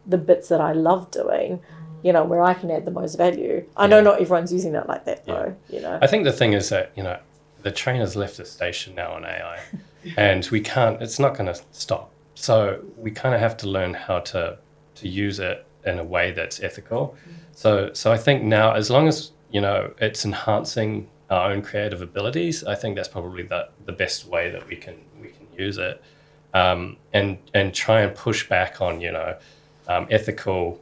the bits that I love doing, where I can add the most value. I know not everyone's using it like that though, I think the thing is that, the train has left the station now on AI and it's not going to stop. So we kind of have to learn how to use it in a way that's ethical. So I think now, as long as, it's enhancing our own creative abilities, I think that's probably the best way that we can use it, and try and push back on, ethical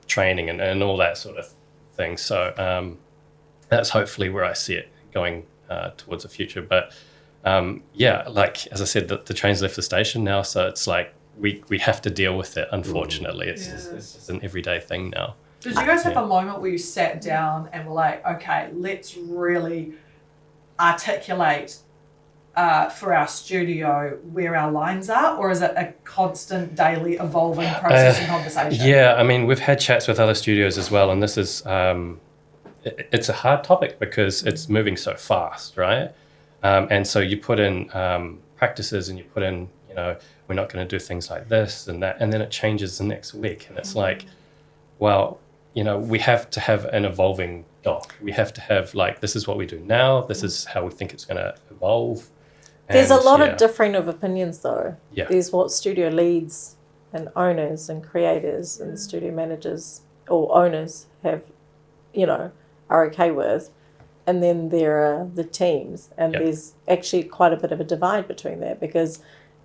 training and all that sort of thing. So that's hopefully where I see it going towards the future. But like as I said, the train's left the station now, so it's like we have to deal with it. Unfortunately, it's just an everyday thing now. Did you guys have a moment where you sat down and were like, okay, let's really articulate for our studio where our lines are, or is it a constant daily evolving process and conversation? Yeah, I mean, we've had chats with other studios as well, and this is it's a hard topic because it's moving so fast, right? And so you put in practices, and you put in, we're not going to do things like this and that, and then it changes the next week, and it's like, well, we have to have an evolving doc. We have to have this is what we do now. This is how we think it's going to evolve. There's a lot of differing of opinions though. Yeah. There's what studio leads and owners and creators and studio managers or owners have, are okay with. And then there are the teams, and there's actually quite a bit of a divide between that, because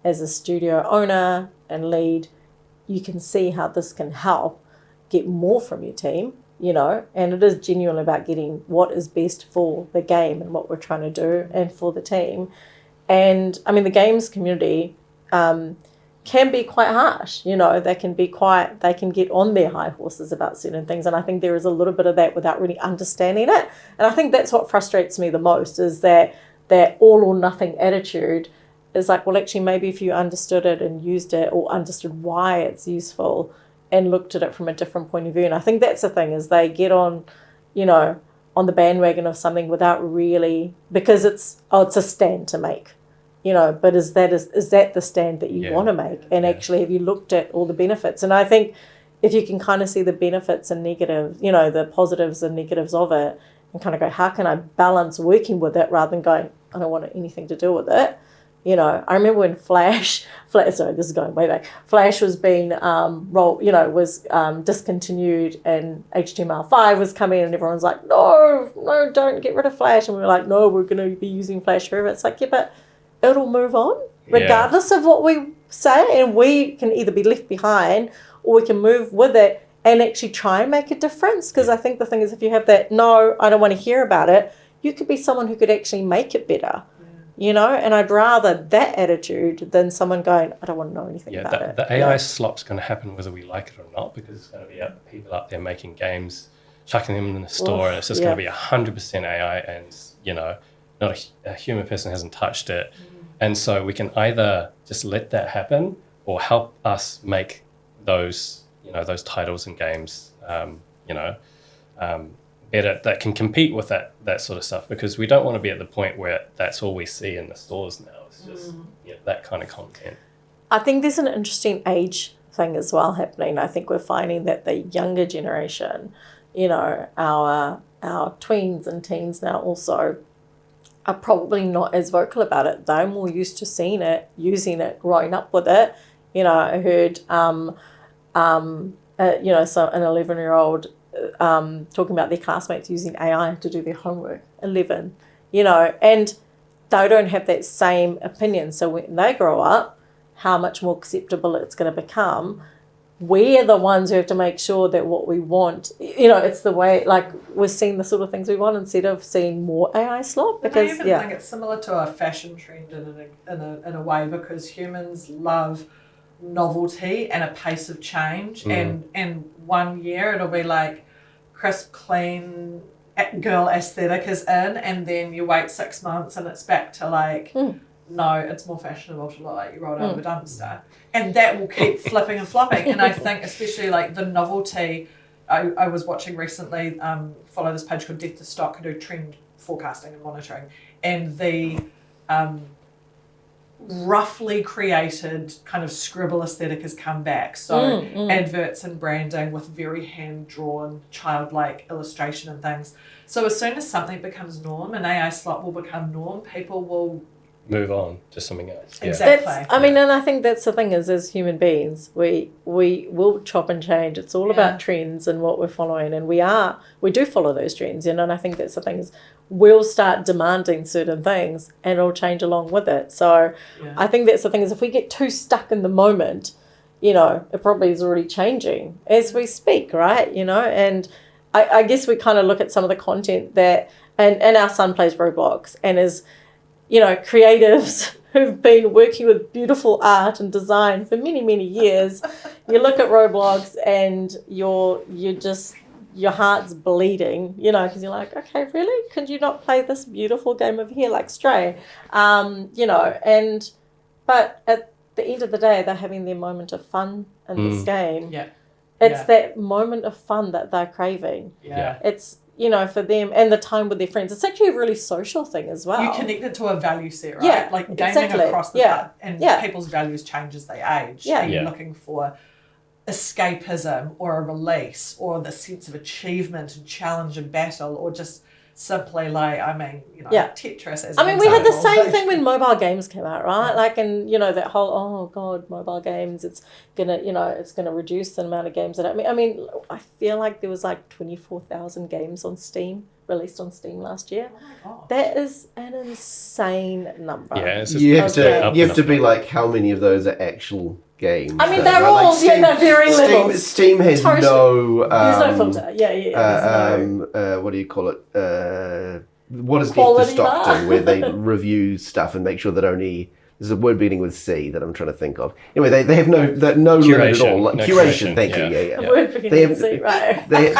as a studio owner and lead, you can see how this can help get more from your team, and it is genuinely about getting what is best for the game and what we're trying to do and for the team. And I mean, the games community can be quite harsh, they can get on their high horses about certain things. And I think there is a little bit of that without really understanding it. And I think that's what frustrates me the most, is that all or nothing attitude is like, well, actually, maybe if you understood it and used it, or understood why it's useful and looked at it from a different point of view. And I think that's the thing, is they get on, on the bandwagon of something without really, because it's a stand to make, but is that the stand that you want to make? And actually, have you looked at all the benefits? And I think if you can kind of see the benefits and negatives, the positives and negatives of it, and kind of go, how can I balance working with it rather than going, I don't want anything to do with it. I remember when Flash, sorry, this is going way back. Flash was being discontinued, and HTML5 was coming, and everyone's like, no, don't get rid of Flash. And we were like, no, we're going to be using Flash forever. It's like, yeah, but it'll move on regardless of what we say, and we can either be left behind or we can move with it and actually try and make a difference. Because I think the thing is, if you have that, no, I don't want to hear about it, you could be someone who could actually make it better. And I'd rather that attitude than someone going, I don't want to know anything about it. The AI slop's going to happen whether we like it or not, because it's going to be people out there making games, chucking them in the store, and it's just going to be 100% AI, and, not a human person hasn't touched it. And so we can either just let that happen, or help us make those, those titles and games, better, that can compete with that sort of stuff, because we don't want to be at the point where that's all we see in the stores now. It's just that kind of content. I think there's an interesting age thing as well happening. I think we're finding that the younger generation, our tweens and teens now also, are probably not as vocal about it. They're more used to seeing it, using it, growing up with it. I heard so an 11-year-old talking about their classmates using AI to do their homework, 11, and they don't have that same opinion. So when they grow up, how much more acceptable it's going to become. We're the ones who have to make sure that what we want, it's the way, like, we're seeing the sort of things we want instead of seeing more AI slop. Because, I even think it's similar to a fashion trend in a way, because humans love novelty and a pace of change. And 1 year it'll be like crisp, clean girl aesthetic is in, and then you wait 6 months and it's back to like, no, it's more fashionable to look like you rolled out of a dumpster. And that will keep flipping and flopping. And I think especially like the novelty, I was watching recently, follow this page called Death to Stock, who do trend forecasting and monitoring. And the roughly created kind of scribble aesthetic has come back. So adverts and branding with very hand-drawn, childlike illustration and things. So as soon as something becomes norm, and AI slot will become norm, people will move on to something else. Yeah. Exactly. And I think that's the thing is, as human beings, we will chop and change. It's all about trends and what we're following, and we do follow those trends, and I think that's the thing is, we'll start demanding certain things and it'll change along with it. So I think that's the thing is, if we get too stuck in the moment, it probably is already changing as we speak, right? And I guess we kind of look at some of the content that, and our son plays Roblox and is, creatives who've been working with beautiful art and design for many, many years. You look at Roblox and your heart's bleeding, because you're like, okay, really? Could you not play this beautiful game over here like Stray? But at the end of the day, they're having their moment of fun in this game. Yeah. It's that moment of fun that they're craving. Yeah. It's, for them, and the time with their friends. It's actually a really social thing as well. You connect it to a value set, right? Yeah, like gaming across the and people's values change as they age. Yeah. Are you looking for escapism or a release or the sense of achievement and challenge and battle, or just simply like, Tetris as an we had the example. same thing when mobile games came out, right? Like, and that whole, oh God, mobile games, it's gonna reduce the amount of games that I feel like there was like 24,000 games on Steam, released on Steam last year. Oh my God. That is an insane number. Yeah, it's just you have to be like, how many of those are actual games? They're all they're very little. Steam has no. There's no filter. Yeah. What do you call it? What does Death to Quality Stock bar. do? Where they review stuff and make sure that only. There's a word beginning with C that I'm trying to think of. Anyway, they have no limit at all. Like, curation. Thank you. Yeah. A word beginning with C, right? They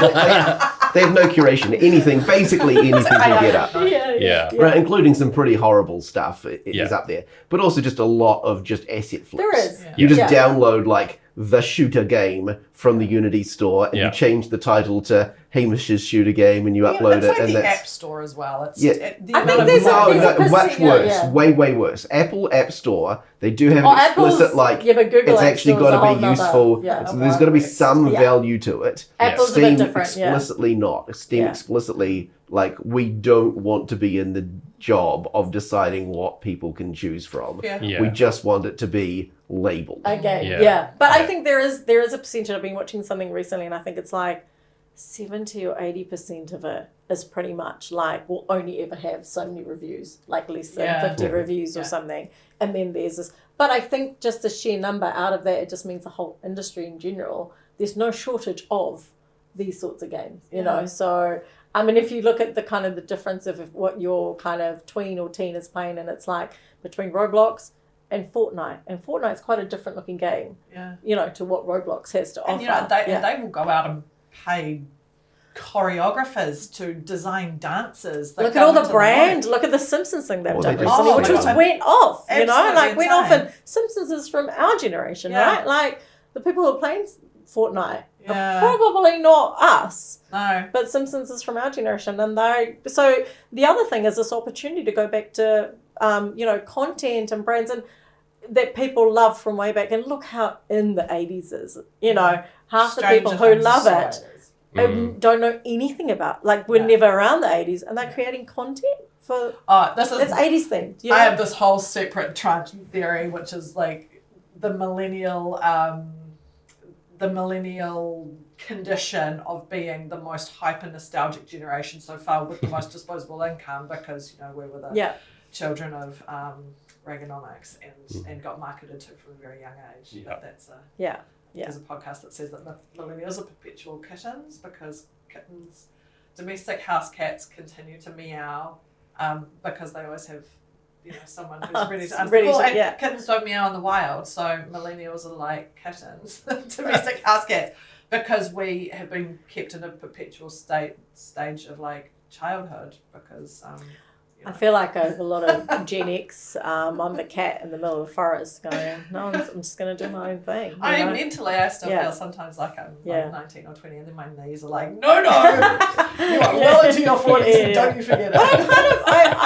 have no curation. Anything, basically anything can get up. Yeah. Right, including some pretty horrible stuff is up there. But also just a lot of just asset flips. There is. You just download like the shooter game from the Unity store and you change the title to Hamish's shooter game and you upload it's like it. And the that's App Store as well. It's I think there's a much worse. Way worse. Apple App Store, they do have an explicit but Google it's App actually Store's got a to be whole useful. nother- So there's got to be some value to it. Apple's Steam a bit different. explicitly not. Steam explicitly we don't want to be in the job of deciding what people can choose from. We just want it to be labeled. Okay. But I think there is a percentage. I've been watching something recently, and I think it's like 70 or 80% of it is pretty much like we'll only ever have so many reviews, like less than 50 reviews or something. And then there's this. But I think just the sheer number out of that, it just means the whole industry in general, there's no shortage of these sorts of games, you know. So if you look at the kind of the difference of what your kind of tween or teen is playing, and it's like between Roblox and Fortnite. And Fortnite's quite a different looking game, to what Roblox has to offer. And they will go out and pay choreographers to design dances. Look at all the brand. Look at the Simpsons thing they've done recently, which went off, went off. And Simpsons is from our generation, right? Like the people who are playing Fortnite are probably not us. No. But Simpsons is from our generation. And so the other thing is this opportunity to go back to, content and brands and that people love from way back. And look how in the 80s is, half the people who love it don't know anything about, we're never around the 80s, and they're creating content for, it's 80s themed. I have this whole separate tranche theory, which is like the millennial the millennial condition of being the most hyper nostalgic generation so far with the most disposable income, because we were the children of Reaganomics and got marketed to from a very young age. But that's there's a podcast that says that millennials are perpetual kittens, because domestic house cats continue to meow because they always have someone who's ready to unfold. And kittens don't meow in the wild, so millennials are like kittens, domestic house cats, because we have been kept in a perpetual stage of like childhood, because I feel like a lot of Gen X, I'm the cat in the middle of the forest going, no, I'm just going to do my own thing. Mentally, I still feel sometimes like I'm like 19 or 20, and then my knees are like, no, you are well into your 40s, don't you forget it. But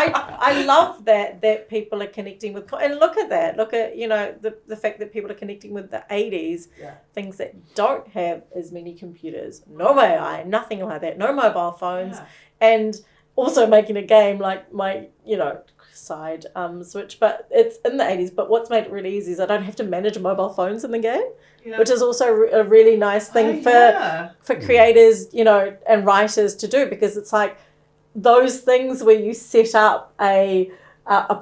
I love that people are connecting with, and look at the fact that people are connecting with the 80s, things that don't have as many computers, no AI, nothing like that, no mobile phones, and also making a game like my, side switch, but it's in the 80s. But what's made it really easy is I don't have to manage mobile phones in the game, which is also a really nice thing for creators, and writers to do, because it's like those things where you set up a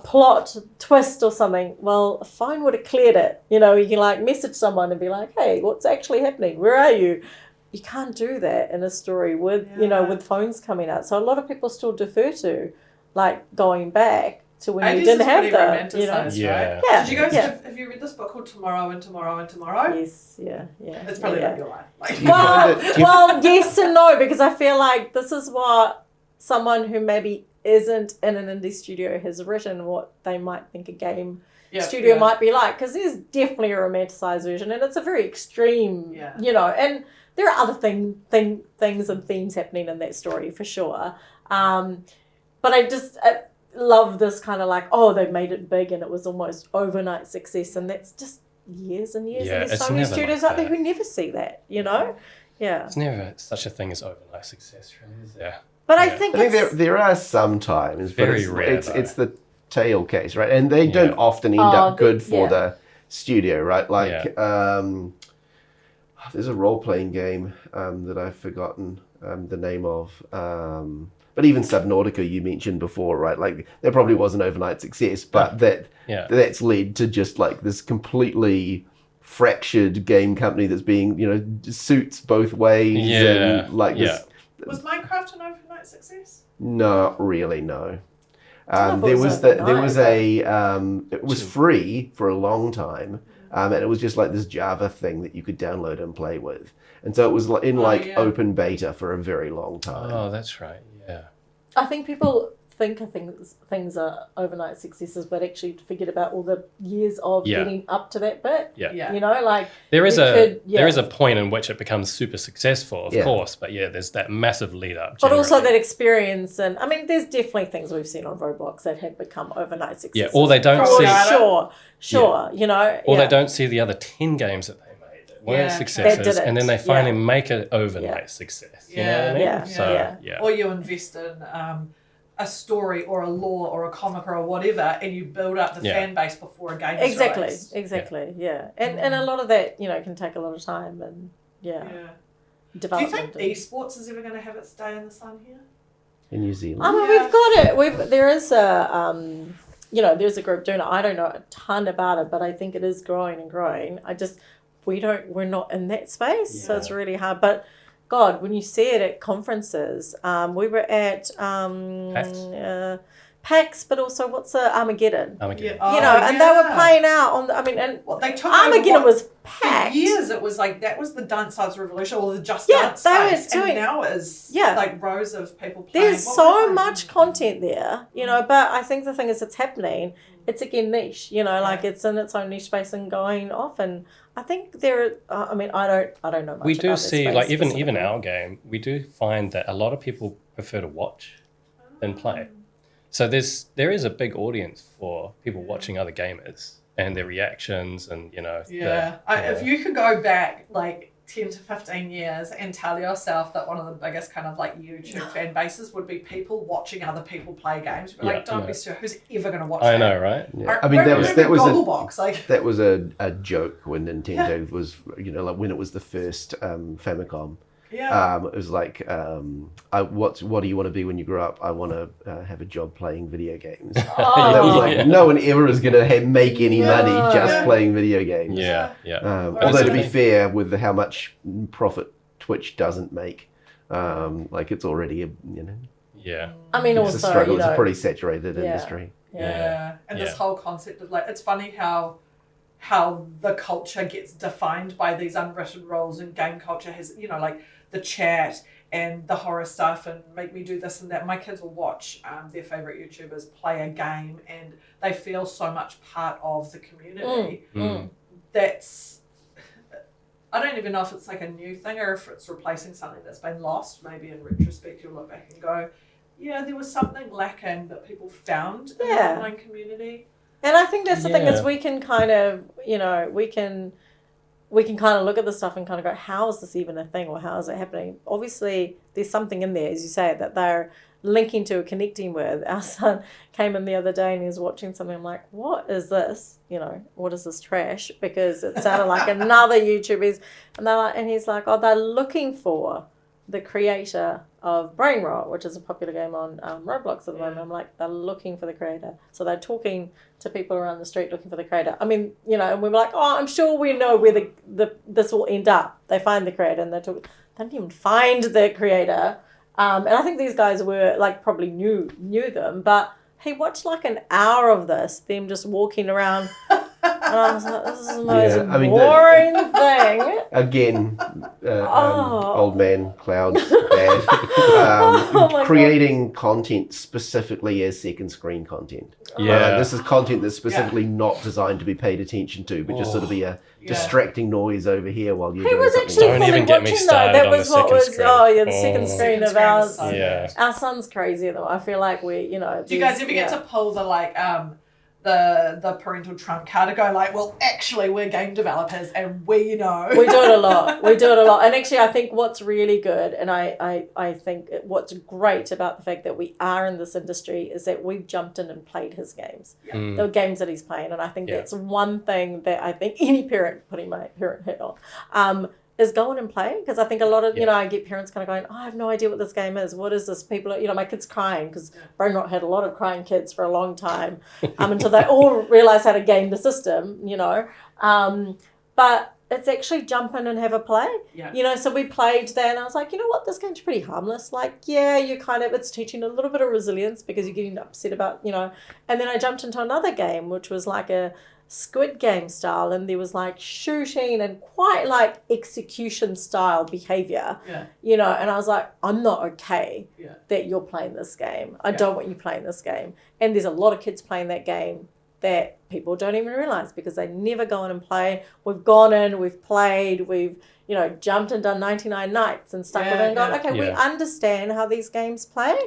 plot twist or something. Well, a phone would have cleared it. You can like message someone and be like, hey, what's actually happening? Where are you? You can't do that in a story with, with phones coming out. So a lot of people still defer to, like, going back to when you didn't have them. Right? Did you guys have you read this book called Tomorrow and Tomorrow and Tomorrow? Yes, yeah. It's probably not your life. Well, yes and no, because I feel like this is what someone who maybe isn't in an indie studio has written, what they might think a game studio might be like, because there's definitely a romanticized version, and it's a very extreme, and there are other things and themes happening in that story for sure. But I love this kind of like, they've made it big and it was almost overnight success, and that's just years and years. And there's so many studios out there who never see that, Yeah. It's never such a thing as overnight success, really, is there? But I think there are some times, but very rare. It's the tail case, right? And they don't often end up good for the studio, right? Like, there's a role-playing game that I've forgotten the name of. But even Subnautica you mentioned before, right? Like, there probably was an overnight success, but that's led to just like this completely fractured game company that's being, suits both ways. And like this. Was Minecraft an overnight success? Not really, no. It was free for a long time. And it was just like this Java thing that you could download and play with. And so it was in open beta for a very long time. Oh, that's right. Yeah. I think people think things are overnight successes, but actually forget about all the years of getting up to that bit. Yeah. There is a point in which it becomes super successful, of course, but there's that massive lead up. But also that experience, and I mean, there's definitely things we've seen on Roblox that have become overnight successes. Yeah, or they don't see. Sure, Or they don't see the other 10 games that they made that weren't successes, and then they finally make it overnight success. You know what I mean? Or you invest in a story or a lore or a comic or whatever, and you build up the fan base before a game is released. Exactly. And a lot of that, can take a lot of time and development. Do you think esports is ever going to have its day in the sun here? In New Zealand? I mean, we've got it. There is a there's a group doing it. I don't know a ton about it, but I think it is growing and growing. We're not in that space, so it's really hard. But God, when you see it at conferences, we were at PAX, but also what's Armageddon? Armageddon. And they were playing out on. They took Armageddon was packed. For years, it was like that was the Dance Dance Revolution or the Just Dance space, and now it's like rows of people playing. There's so much content there, But I think the thing is, it's happening. It's again niche, like it's in its own niche space and going off. And I think there. I don't know much. We do about see, this like even our game, we do find that a lot of people prefer to watch than play. So there is a big audience for people watching other gamers and their reactions and if you could go back like 10 to 15 years and tell yourself that one of the biggest kind of like YouTube fan bases would be people watching other people play games. But like, don't be sure who's ever going to watch that. I know, right? Yeah. I mean, that was a joke when Nintendo was, like when it was the first Famicom. Yeah. It was like, what do you want to be when you grow up? I want to have a job playing video games. Oh. That was like, no one ever is going to make any money just playing video games. Although to be fair, with how much profit Twitch doesn't make, like it's already I mean, it's a struggle. It's a pretty saturated industry. And this whole concept of like, it's funny how the culture gets defined by these unwritten rules, and game culture has, like the chat and the horror stuff and make me do this and that. My kids will watch their favourite YouTubers play a game and they feel so much part of the community. That's, I don't even know if it's like a new thing or if it's replacing something that's been lost. Maybe in retrospect you'll look back and go, yeah, there was something lacking that people found in the online community. And I think that's the thing is we can kind of, we can kind of look at this stuff and kind of go, how is this even a thing, or how is it happening? Obviously, there's something in there, as you say, that they're linking to or connecting with. Our son came in the other day and he was watching something. I'm like, what is this? What is this trash? Because it sounded like another YouTuber. And he's like, oh, they're looking for the creator of Brain Rot, which is a popular game on Roblox at the moment. I'm like, they're looking for the creator. So they're talking to people around the street looking for the creator. I mean, and we were like, oh, I'm sure we know where this will end up. They find the creator and they didn't even find the creator. And I think these guys were like probably knew them, but he watched like an hour of this, them just walking around. And I was like, this is the most boring thing. Again, old man clouds bad. Creating content specifically as second screen content. This is content that's specifically not designed to be paid attention to, but just sort of be a distracting noise over here while you're doing something. Don't even get me started that on was the what second was screen. the second screen of ours. Yeah. Our son's crazy though. I feel like we, Do you guys ever get to pull the like the parental trump card to go like, well, actually we're game developers and we know. We do it a lot. And actually I think what's really good, and I think what's great about the fact that we are in this industry is that we've jumped in and played his games. The games that he's playing. And I think that's one thing that I think any parent, putting my parent hat on, is go in and play. Because I think a lot of, I get parents kind of going, oh, I have no idea what this game is. What is this? People are, my kid's crying, because Brain Rot had a lot of crying kids for a long time until they all realised how to game the system, But it's actually jump in and have a play. So we played that and I was like, you know what, this game's pretty harmless. Like, it's teaching a little bit of resilience because you're getting upset about, And then I jumped into another game, which was like a Squid Game style, and there was like shooting and quite like execution style behavior, and I was like, I'm not okay that you're playing this game. I don't want you playing this game. And there's a lot of kids playing that game that people don't even realize because they never go in and play. We've gone in, we've played, we've jumped and done 99 nights and stuff with it and gone, we understand how these games play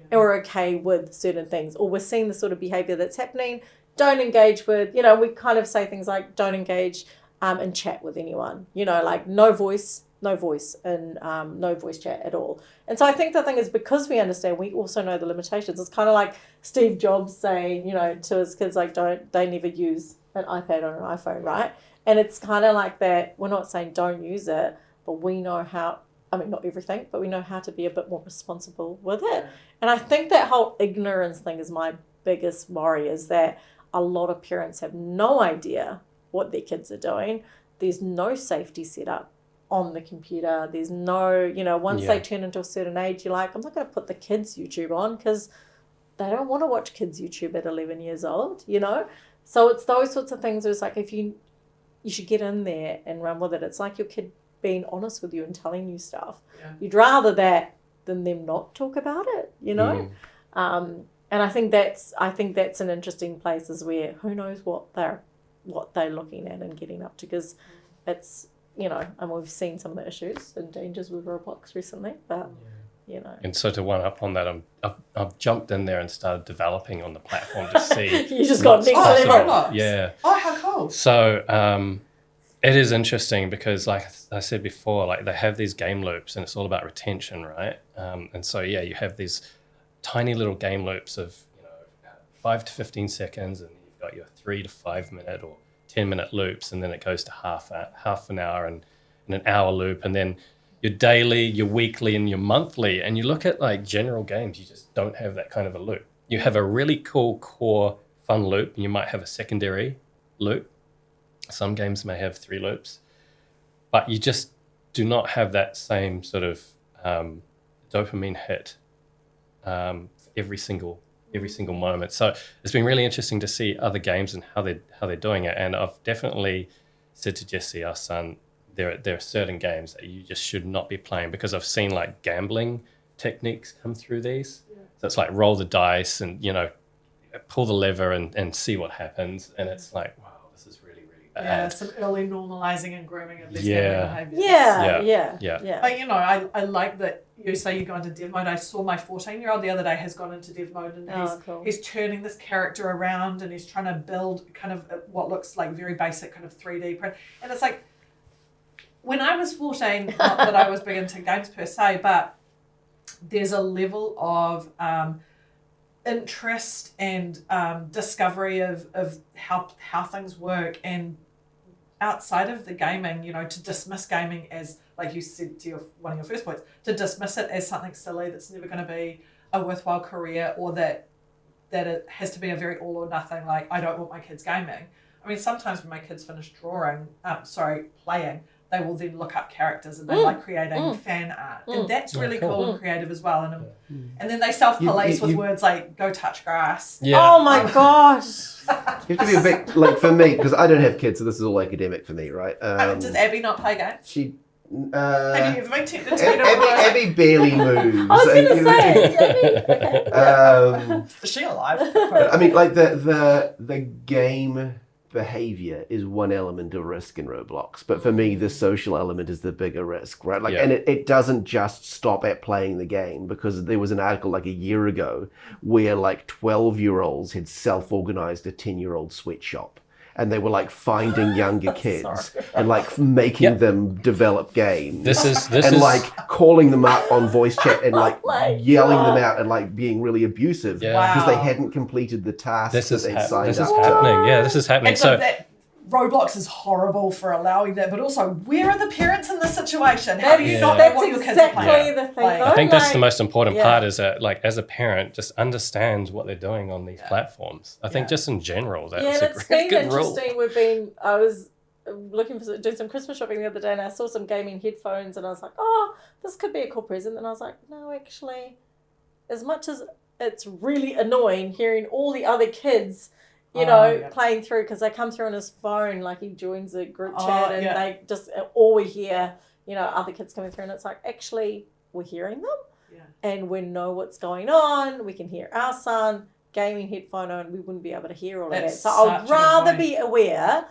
and we're okay with certain things, or we're seeing the sort of behavior that's happening. Don't engage with, we kind of say things like don't engage and chat with anyone, like no voice and no voice chat at all. And so I think the thing is, because we understand, we also know the limitations. It's kind of like Steve Jobs saying, to his kids, like, they never use an iPad or an iPhone, right? And it's kind of like that. We're not saying don't use it, but we know how, not everything, but we know how to be a bit more responsible with it. And I think that whole ignorance thing is my biggest worry, is that a lot of parents have no idea what their kids are doing. There's no safety set up on the computer. There's no, once they turn into a certain age, you're like, I'm not going to put the kids' YouTube on because they don't want to watch kids' YouTube at 11 years old, So it's those sorts of things. It's like, if you should get in there and run with it. It's like your kid being honest with you and telling you stuff. You'd rather that than them not talk about it, And I think that's an interesting place, is where who knows what they're looking at and getting up to, because it's and we've seen some of the issues and dangers with Roblox recently, but And so to one up on that, I've jumped in there and started developing on the platform to see. You just got next level. Yeah. Oh, how cool! So It is interesting because, like I said before, like they have these game loops and it's all about retention, right? And so, you have these tiny little game loops of, 5 to 15 seconds, and you've got your 3 to 5 minute or 10-minute loops, and then it goes to half an hour and an hour loop, and then your daily, your weekly, and your monthly. And you look at like general games, you just don't have that kind of a loop. You have a really cool core fun loop, and you might have a secondary loop. Some games may have 3 loops, but you just do not have that same sort of dopamine hit every single moment. So it's been really interesting to see other games and how they're doing it. And I've definitely said to Jesse, our son, there are certain games that you just should not be playing, because I've seen like gambling techniques come through these. Yeah. So it's like roll the dice and pull the lever and see what happens. And it's like, wow, this is really, really bad. Yeah, some early normalizing and grooming of this behaviours. Yeah. But I like that you say you go into dev mode. I saw my 14-year-old the other day has gone into dev mode, and he's turning this character around, and he's trying to build kind of what looks like very basic kind of 3D print. And it's like, when I was 14, not that I was big into games per se, but there's a level of interest and discovery of how things work, and outside of the gaming, to dismiss gaming as, like you said to one of your first points, to dismiss it as something silly that's never going to be a worthwhile career, or that it has to be a very all or nothing, like I don't want my kids gaming. I mean, sometimes when my kids finish playing, they will then look up characters and they like creating fan art. And that's really cool and creative as well. And then they self-police with words like, go touch grass. Yeah. Oh my gosh. You have to be a bit, like for me, because I don't have kids, so this is all academic for me, right? Does Abby not play games? She... have you ever been tempted to Abby barely moves. I was going to say, Abby. Is she alive? I mean, like the game behavior is one element of risk in Roblox, but for me the social element is the bigger risk, right? Like, and it doesn't just stop at playing the game, because there was an article like a year ago where like 12-year-olds had self-organized a 10-year-old sweatshop, and they were like finding younger kids and like making them develop games. This is like calling them up on voice chat and like yelling them out and like being really abusive because they hadn't completed the task that they signed up to. Yeah, this is happening. And so that Roblox is horrible for allowing that, but also, where are the parents in this situation? How do you not know what your kids are playing? The thing. I think that's the most important part, is that, like, as a parent, just understand what they're doing on these platforms. I think just in general, that's a really good rule. Interesting. I was looking for doing some Christmas shopping the other day, and I saw some gaming headphones, and I was like, oh, this could be a cool present. And I was like, no, actually, as much as it's really annoying hearing all the other kids playing through, because they come through on his phone, like he joins a group chat, and they just, all we hear, other kids coming through, and it's like, actually, we're hearing them, and we know what's going on. We can hear our son, gaming headphone on, we wouldn't be able to hear all of that. So I'd rather be aware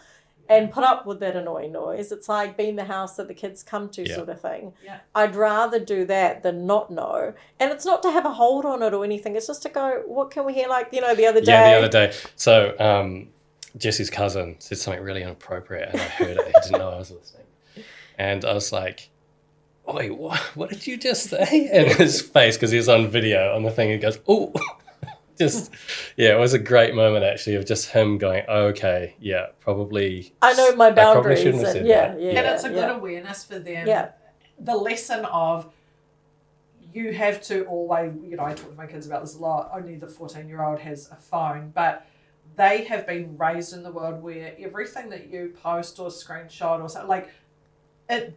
and put up with that annoying noise. It's like being the house that the kids come to sort of thing. Yeah. I'd rather do that than not know. And it's not to have a hold on it or anything. It's just to go, what can we hear? Like, the other day. Yeah, the other day. So Jesse's cousin said something really inappropriate, and I heard it. He didn't know I was listening. And I was like, wait, what did you just say? And his face, because he was on video on the thing, he goes, oh. It was a great moment, actually, of just him going, oh, okay, probably. I know my boundaries. And it's a good awareness for them. Yeah. The lesson of, you have to always, I talk to my kids about this a lot, only the 14-year-old has a phone, but they have been raised in the world where everything that you post or screenshot or something, like, it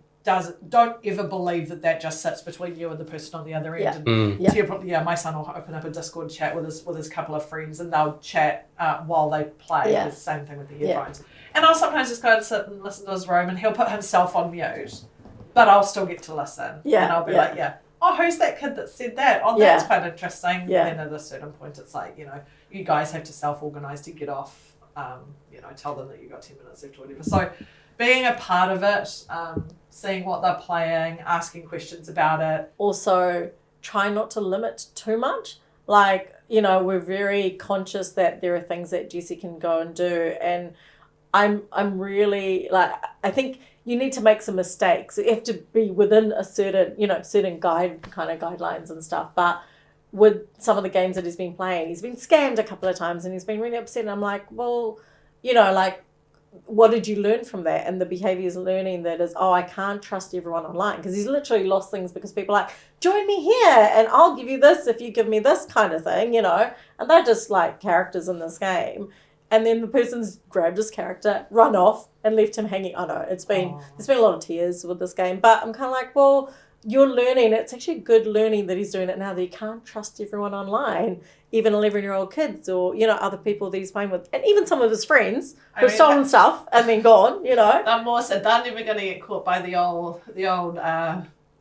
don't ever believe that just sits between you and the person on the other end. And to your point, my son will open up a Discord chat with his couple of friends, and they'll chat while they play. The same thing with the headphones. And I'll sometimes just go and sit and listen to his room, and he'll put himself on mute, but I'll still get to listen. And I'll be like, oh, who's that kid that said that? Oh, that's quite interesting. Yeah. And at a certain point, it's like, you guys have to self-organise to get off. Tell them that you've got 10 minutes left or whatever. So being a part of it, seeing what they're playing, asking questions about it. Also, try not to limit too much. Like, we're very conscious that there are things that Jessie can go and do. And I'm really like, I think you need to make some mistakes. You have to be within a certain, certain guidelines and stuff. But with some of the games that he's been playing, he's been scammed a couple of times and he's been really upset. And I'm like, well, like, what did you learn from that? And the behavior is learning that is, I can't trust everyone online, because he's literally lost things because people are like, join me here and I'll give you this if you give me this kind of thing, and they're just like characters in this game. And then the person's grabbed his character, run off, and left him hanging. I know there's been a lot of tears with this game, but I'm kind of like, well, you're learning. It's actually good learning that he's doing it now, that he can't trust everyone online, even 11-year-old kids or, other people that he's playing with. And even some of his friends who've stolen stuff and then gone, They're more said they're never going to get caught by the old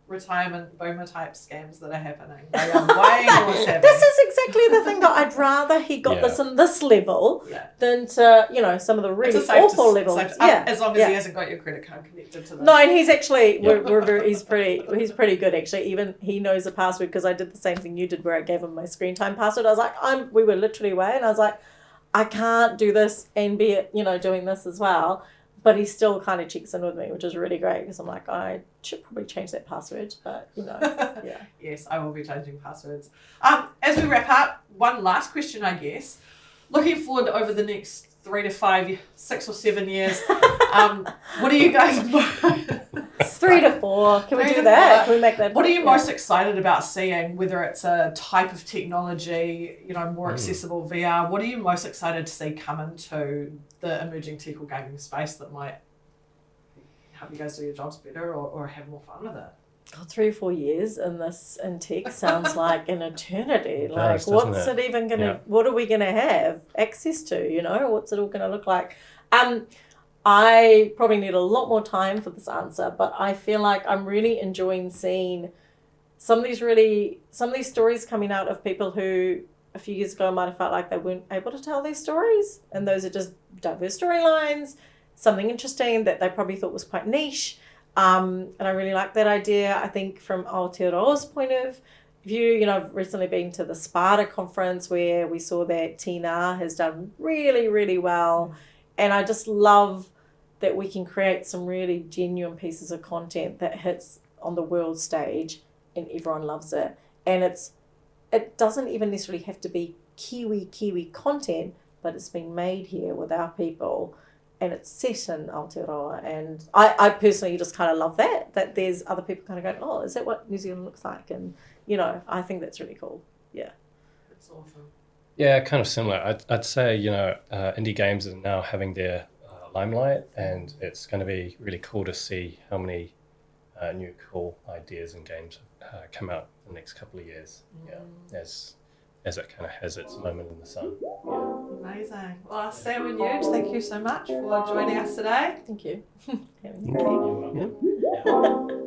retirement boomer type scams that are happening. They are way more savvy. This is exactly the thing that I'd rather he got this in this level than to, some of the really awful levels. As long as he hasn't got your credit card connected to them. No, and he's actually, he's pretty good actually. Even he knows the password, because I did the same thing you did where I gave him my screen time password. I was like, we were literally away and I was like, I can't do this and be, doing this as well. But he still kind of checks in with me, which is really great, because I'm like, I should probably change that password. But, yeah. Yes, I will be changing passwords. As we wrap up, one last question, I guess. Looking forward over the next 3 to 5, 6 or 7 years, what are you guys... 3 to 4. Can we do that? Can we make that? What are you most excited about seeing, whether it's a type of technology, more accessible VR? What are you most excited to see come into the emerging tech or gaming space that might help you guys do your jobs better or have more fun with it? 3 or 4 years in tech sounds like an eternity. Does, what's it even gonna? What are we gonna have access to? What's it all gonna look like? I probably need a lot more time for this answer, but I feel like I'm really enjoying seeing some of these stories coming out of people who a few years ago might have felt like they weren't able to tell their stories, and those are just diverse storylines, something interesting that they probably thought was quite niche. And I really like that idea. I think from Aotearoa's point of view, I've recently been to the Sparta conference where we saw that Tina has done really, really well. And I just love that we can create some really genuine pieces of content that hits on the world stage and everyone loves it. And it doesn't even necessarily have to be Kiwi content, but it's been made here with our people. And it's set in Aotearoa. And I personally just kind of love that there's other people kind of going, oh, is that what New Zealand looks like? And, I think that's really cool. Yeah. That's awesome. Yeah, kind of similar. I'd say, indie games are now having their limelight, and it's going to be really cool to see how many new cool ideas and games come out in the next couple of years. Yeah, as it kind of has its moment in the sun. Yeah. Amazing. Well, Sam and Euge, thank you so much for joining us today. Thank you. Thank you. Yeah.